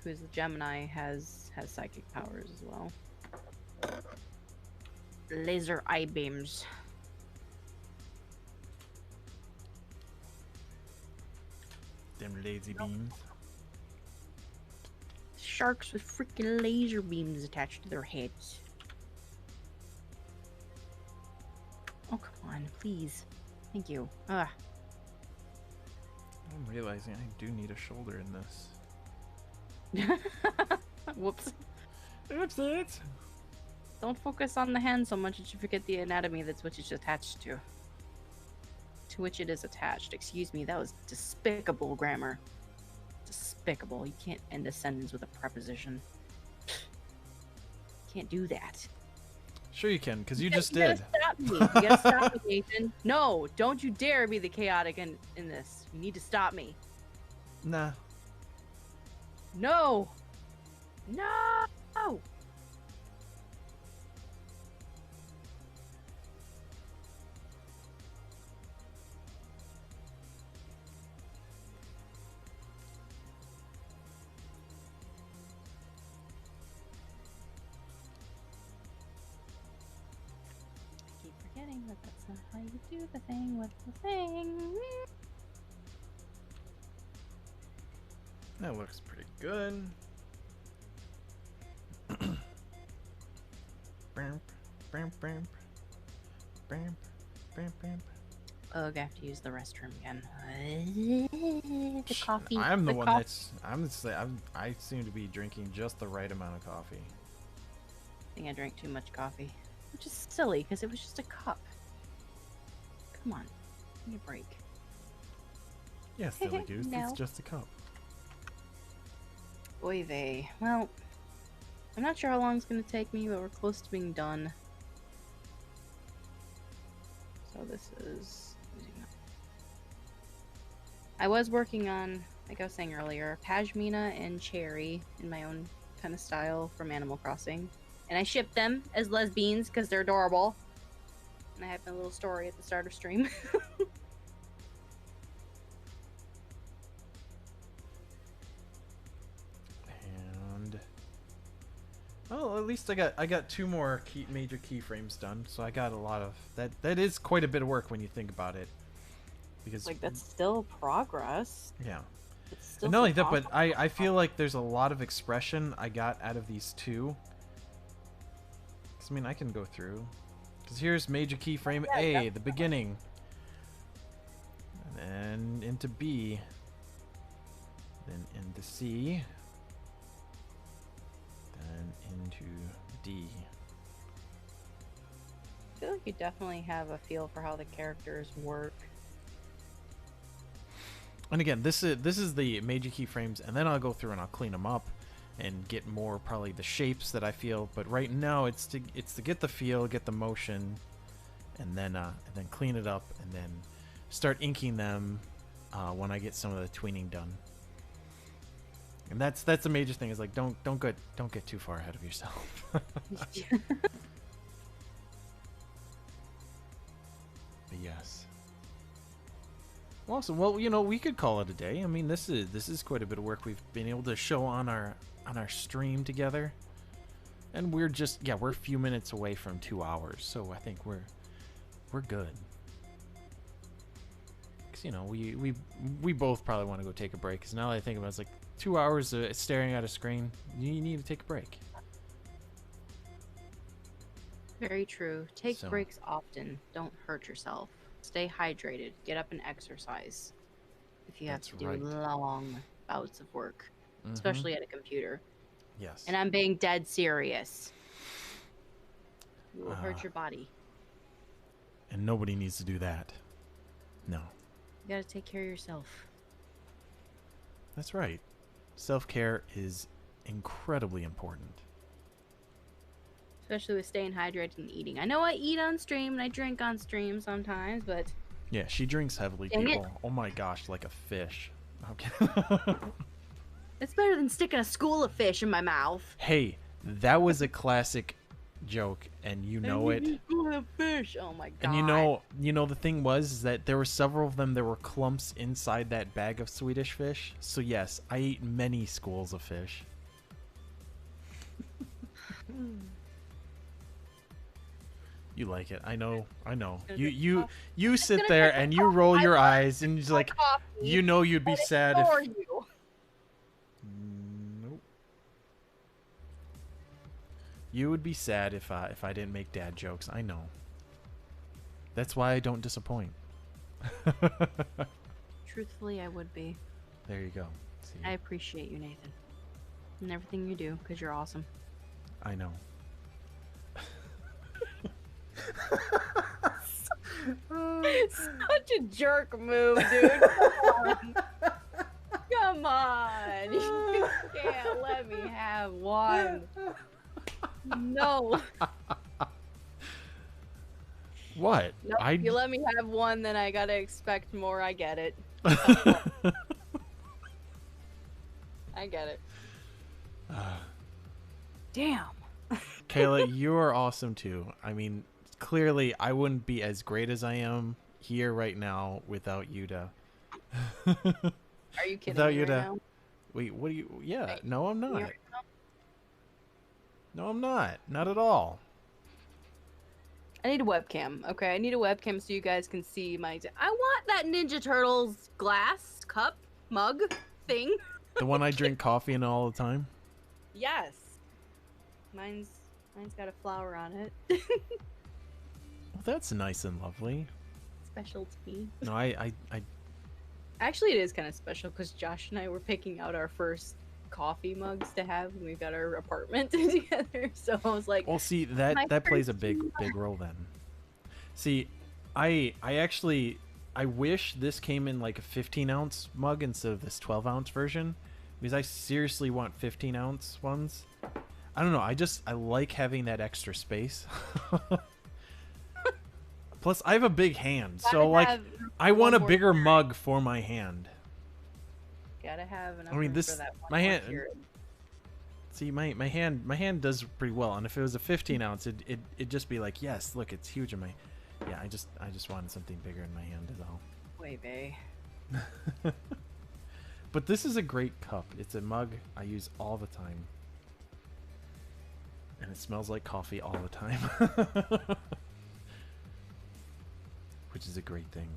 Speaker 2: who's the Gemini, has psychic powers as well. Laser eye beams.
Speaker 1: Them lazy beams.
Speaker 2: Sharks with freaking laser beams attached to their heads. Oh, come on, please. Thank you. Ah.
Speaker 1: I'm realizing I do need a shoulder in this.
Speaker 2: Whoops.
Speaker 1: Oops, it.
Speaker 2: Don't focus on the hand so much that you forget the anatomy that's what it's attached to. To which it is attached. Excuse me, that was despicable grammar. Despicable. You can't end a sentence with a preposition. Can't do that.
Speaker 1: Sure you can, because you just
Speaker 2: You
Speaker 1: did.
Speaker 2: gotta stop me. You gotta stop me, Nathan. No, don't you dare be the chaotic in this. You need to stop me.
Speaker 1: Nah.
Speaker 2: No. No. Keep forgetting that that's not how you do the thing with the thing.
Speaker 1: That looks pretty good. Bam, bam, bam, bam, bam, bam.
Speaker 2: Ugh, I have to use the restroom again. The coffee.
Speaker 1: I'm the one that's. I seem to be drinking just the right amount of coffee.
Speaker 2: I think I drank too much coffee, which is silly because it was just a cup. Come on, give me a break.
Speaker 1: Yes, silly goose.
Speaker 2: No.
Speaker 1: It's just a cup.
Speaker 2: Oy vey. Well, I'm not sure how long it's going to take me, but we're close to being done. So this is... I was working on, like I was saying earlier, Pashmina and Cherry in my own kind of style from Animal Crossing. And I shipped them as lesbians because they're adorable. And I have my little story at the start of stream.
Speaker 1: And well, at least I got two more major keyframes done, so I got a lot of that. That is quite a bit of work when you think about it, because
Speaker 2: Like, that's still progress.
Speaker 1: yeah.
Speaker 2: It's still
Speaker 1: And not only
Speaker 2: so
Speaker 1: that, but
Speaker 2: awesome.
Speaker 1: I feel like there's a lot of expression I got out of these two. 'Cause, I mean, I can go through. Because here's major keyframe A, the beginning. And then into B. Then into C. Then into D.
Speaker 2: I feel like you definitely have a feel for how the characters work.
Speaker 1: And again, this is the major keyframes, and then I'll go through and I'll clean them up and get more probably the shapes that I feel. But right now, it's to get the feel, get the motion, and then clean it up, and then start inking them when I get some of the tweening done. And that's the major thing, is like don't get too far ahead of yourself. But yes. Awesome. Well, you know, we could call it a day. I mean, this is quite a bit of work we've been able to show on our stream together, and we're a few minutes away from 2 hours, so I think we're good. 'Cause, you know, we both probably want to go take a break. 'Cause now that I think about it, it's like 2 hours staring at a screen. You need to take a break.
Speaker 2: Very true. Take
Speaker 1: So-
Speaker 2: breaks often. Don't hurt yourself. Stay hydrated. Get up and exercise. If you have
Speaker 1: That's
Speaker 2: to do
Speaker 1: right.
Speaker 2: long bouts of work,
Speaker 1: Mhm.
Speaker 2: especially at a computer.
Speaker 1: Yes.
Speaker 2: And I'm being dead serious. You will hurt
Speaker 1: Ah.
Speaker 2: your body.
Speaker 1: And nobody needs to do that. No.
Speaker 2: You gotta take care of yourself.
Speaker 1: That's right. Self-care is incredibly important.
Speaker 2: Especially with staying hydrated and eating. I know I eat on stream and I drink on stream sometimes, but
Speaker 1: Yeah, she drinks heavily,
Speaker 2: Dang it.
Speaker 1: people. Oh my gosh, like a fish. Okay.
Speaker 2: it's better than sticking a school of fish in my mouth.
Speaker 1: Hey, that was a classic joke, and you know it.
Speaker 2: School of fish. Oh my god.
Speaker 1: And you know the thing was is that there were several of them. There were clumps inside that bag of Swedish fish. So yes, I eat many schools of fish. You like it. I know. I know.
Speaker 2: Gonna
Speaker 1: You
Speaker 2: drink
Speaker 1: you
Speaker 2: coffee.
Speaker 1: you
Speaker 2: It's
Speaker 1: sit
Speaker 2: gonna
Speaker 1: there
Speaker 2: drink
Speaker 1: and
Speaker 2: the
Speaker 1: you
Speaker 2: coffee.
Speaker 1: roll
Speaker 2: I
Speaker 1: your
Speaker 2: want
Speaker 1: eyes and you're
Speaker 2: my
Speaker 1: like,
Speaker 2: coffee
Speaker 1: you know, you'd be
Speaker 2: and
Speaker 1: sad if.
Speaker 2: ignore you.
Speaker 1: Nope. You would be sad if I didn't make dad jokes. I know. That's why I don't disappoint.
Speaker 2: Truthfully, I would be.
Speaker 1: There you go. See,
Speaker 2: I appreciate you, Nathan, and everything you do because you're awesome.
Speaker 1: I know.
Speaker 2: Such a jerk move, dude. Come on. Come on. You can't let me have one. No.
Speaker 1: What?
Speaker 2: No,
Speaker 1: I.
Speaker 2: if you let me have one, then I gotta expect more. I get it. I get it. Damn.
Speaker 1: Kayla, you are awesome too. I mean, clearly, I wouldn't be as great as I am here right now without Yuta.
Speaker 2: Are you kidding
Speaker 1: Without
Speaker 2: me right
Speaker 1: Yuta.
Speaker 2: now?
Speaker 1: Wait, what do you? Yeah,
Speaker 2: Wait,
Speaker 1: no, I'm
Speaker 2: you
Speaker 1: not.
Speaker 2: right now?
Speaker 1: No, I'm not. Not at all.
Speaker 2: I need a webcam. Okay, I need a webcam so you guys can see my. I want that Ninja Turtles glass cup mug thing.
Speaker 1: The one I drink coffee in all the time.
Speaker 2: Yes. Mine's got a flower on it.
Speaker 1: Well, that's nice and lovely.
Speaker 2: Special to me.
Speaker 1: No, I
Speaker 2: Actually, it is kind of special because Josh and I were picking out our first coffee mugs to have when we got our apartment together. So I was like,
Speaker 1: well, see
Speaker 2: my
Speaker 1: that plays a
Speaker 2: first
Speaker 1: big role then. See, I actually I wish this came in like a 15-ounce mug instead of this 12-ounce version, because I seriously want 15-ounce ones. I don't know. I like having that extra space. Plus, I have a big hand, so like I want a bigger mug for my hand.
Speaker 2: Gotta have enough
Speaker 1: I mean,
Speaker 2: room
Speaker 1: this
Speaker 2: for that one
Speaker 1: my
Speaker 2: more
Speaker 1: hand.
Speaker 2: Keurig.
Speaker 1: See, my hand does pretty well, and if it was a 15-ounce, it'd just be like, yes, look, it's huge in my. Yeah, I just wanted something bigger in my hand is all.
Speaker 2: Wait, bae.
Speaker 1: But this is a great cup. It's a mug I use all the time. And it smells like coffee all the time. Which is a great thing.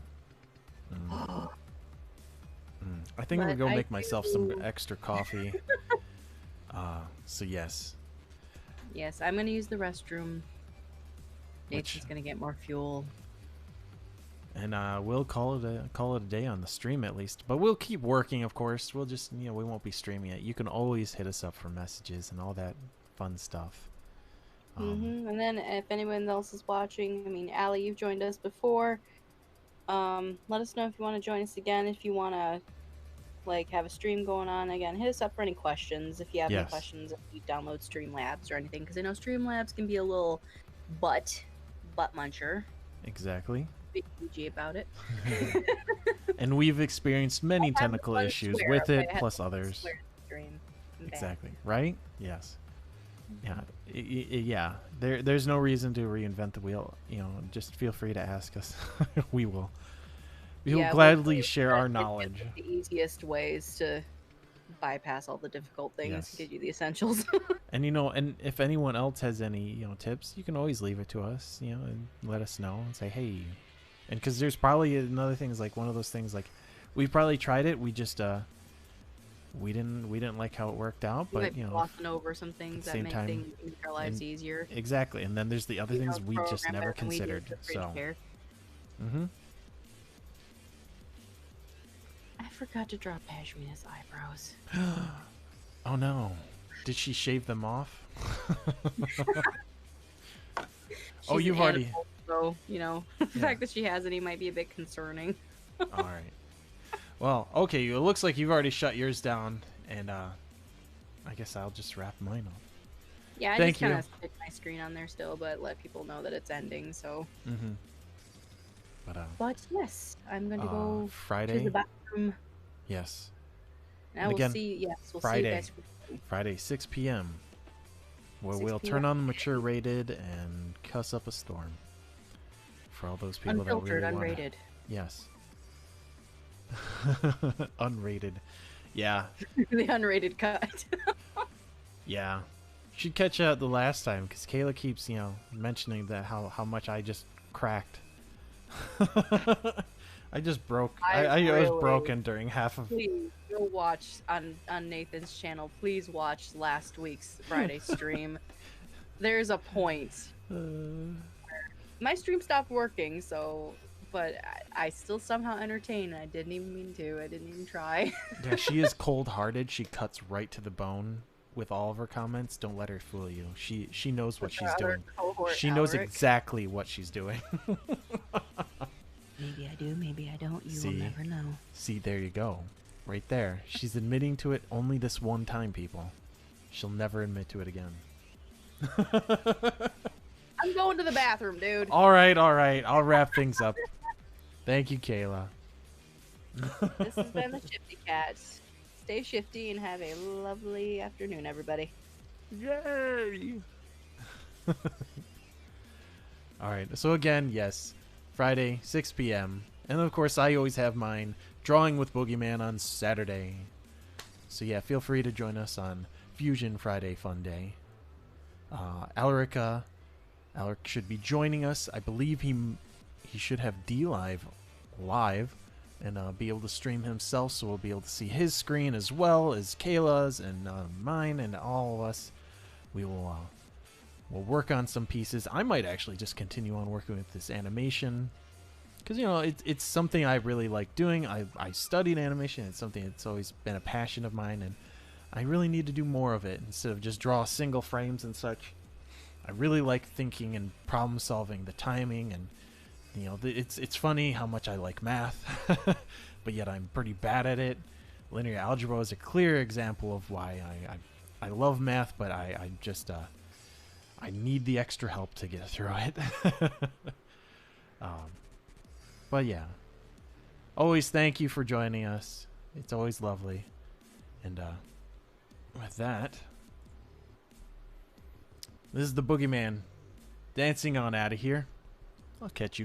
Speaker 1: I think I'm
Speaker 2: But
Speaker 1: going to
Speaker 2: I
Speaker 1: make myself some
Speaker 2: do-
Speaker 1: extra coffee. So yes.
Speaker 2: Yes, I'm gonna use the restroom.
Speaker 1: Which-
Speaker 2: Nathan's gonna get more fuel.
Speaker 1: And we'll call it a day on the stream at least. But we'll keep working, of course. We'll just, we won't be streaming it. You can always hit us up for messages and all that fun stuff.
Speaker 2: And then if anyone else is watching, I mean, Allie, you've joined us before. Let us know if you want to join us again. If you want to, like, have a stream going on again, hit us up for any questions. If you have any
Speaker 1: Yes.
Speaker 2: questions, if you download Streamlabs or anything, because I know Streamlabs can be a little butt muncher.
Speaker 1: Exactly.
Speaker 2: Be PG about it.
Speaker 1: And we've experienced many
Speaker 2: I have
Speaker 1: technical
Speaker 2: one
Speaker 1: issues
Speaker 2: swear,
Speaker 1: with
Speaker 2: but I
Speaker 1: it,
Speaker 2: had
Speaker 1: plus
Speaker 2: one
Speaker 1: others.
Speaker 2: swear stream. I'm bad.
Speaker 1: Exactly. Right? Yes. Yeah. Yeah. There's no reason to reinvent the wheel. Just feel free to ask us. We will. We will
Speaker 2: Yeah,
Speaker 1: gladly
Speaker 2: we'll
Speaker 1: share our knowledge.
Speaker 2: The easiest ways to bypass all the difficult things,
Speaker 1: Yes.
Speaker 2: get you the essentials.
Speaker 1: And and if anyone else has any tips, you can always leave it to us. And let us know and say, hey. And because there's probably another thing is like one of those things like we probably tried it. We just we didn't like how it worked out.
Speaker 2: We
Speaker 1: But
Speaker 2: might be glossing over some things that
Speaker 1: same
Speaker 2: make
Speaker 1: time,
Speaker 2: make our lives
Speaker 1: and-
Speaker 2: easier.
Speaker 1: exactly. And then there's the other things we just
Speaker 2: Program
Speaker 1: never
Speaker 2: better than we do
Speaker 1: considered.
Speaker 2: with the fridge
Speaker 1: So.
Speaker 2: care.
Speaker 1: Mm-hmm.
Speaker 2: I forgot to draw Pashmina's eyebrows.
Speaker 1: Oh no! Did she shave them off? Oh,
Speaker 2: She's
Speaker 1: you've
Speaker 2: an
Speaker 1: already.
Speaker 2: animal, so the fact that she has any might be a bit concerning.
Speaker 1: All right. Well, okay. It looks like you've already shut yours down, and I guess I'll just wrap mine up.
Speaker 2: Yeah, I
Speaker 1: Thank
Speaker 2: just kind
Speaker 1: you.
Speaker 2: of stick my screen on there still, but let people know that it's ending. So,
Speaker 1: Mm-hmm.
Speaker 2: but yes, I'm going to go to
Speaker 1: Friday.
Speaker 2: the bathroom.
Speaker 1: Yes.
Speaker 2: And I
Speaker 1: And
Speaker 2: will
Speaker 1: again,
Speaker 2: see. Yes, we'll see
Speaker 1: Friday.
Speaker 2: you guys.
Speaker 1: Friday, 6 p.m. Where
Speaker 2: 6
Speaker 1: we'll
Speaker 2: p.m.
Speaker 1: turn on the mature rated and cuss up a storm. For all those people
Speaker 2: Unfiltered,
Speaker 1: that really
Speaker 2: unrated.
Speaker 1: Yes. Unrated. Yeah.
Speaker 2: The unrated cut.
Speaker 1: Yeah. should catch the last time because Kayla keeps, you know, mentioning that how much I just cracked. I just broke. I was broken during half of.
Speaker 2: Please go watch on Nathan's channel. Please watch last week's Friday stream. There's a point. My stream stopped working, so, but I still somehow entertain. I didn't even mean to. I didn't even try.
Speaker 1: Yeah, she is cold-hearted. She cuts right to the bone with all of her comments. Don't let her fool you. She knows what she's doing. She knows exactly what she's doing.
Speaker 2: Maybe I do, maybe I don't. You will never know.
Speaker 1: See, there you go. Right there. She's admitting to it only this one time, people. She'll never admit to it again.
Speaker 2: I'm going to the bathroom, dude.
Speaker 1: All right. I'll wrap things up. Thank you, Kayla.
Speaker 2: This has been the Shifty Cat. Stay shifty and have a lovely afternoon, everybody.
Speaker 1: Yay! All right. So again, yes, Friday, 6 p.m. And of course, I always have mine, Drawing with BoogieMan, on Saturday. So yeah, feel free to join us on Fusion Friday Fun Day. Alaric should be joining us. I believe he should have D-Live live and be able to stream himself, so we'll be able to see his screen as well as Kayla's and mine and all of us. We'll work on some pieces. I might actually just continue on working with this animation because, you know, it's something I really like doing. I studied animation. It's something that's always been a passion of mine, and I really need to do more of it instead of just draw single frames and such. I really like thinking and problem solving, the timing, and you know, it's funny how much I like math, but yet I'm pretty bad at it. Linear algebra is a clear example of why I love math, but I just I need the extra help to get through it. But yeah, always thank you for joining us. It's always lovely. And with that, this is the BoogieMan dancing on out of here. I'll catch you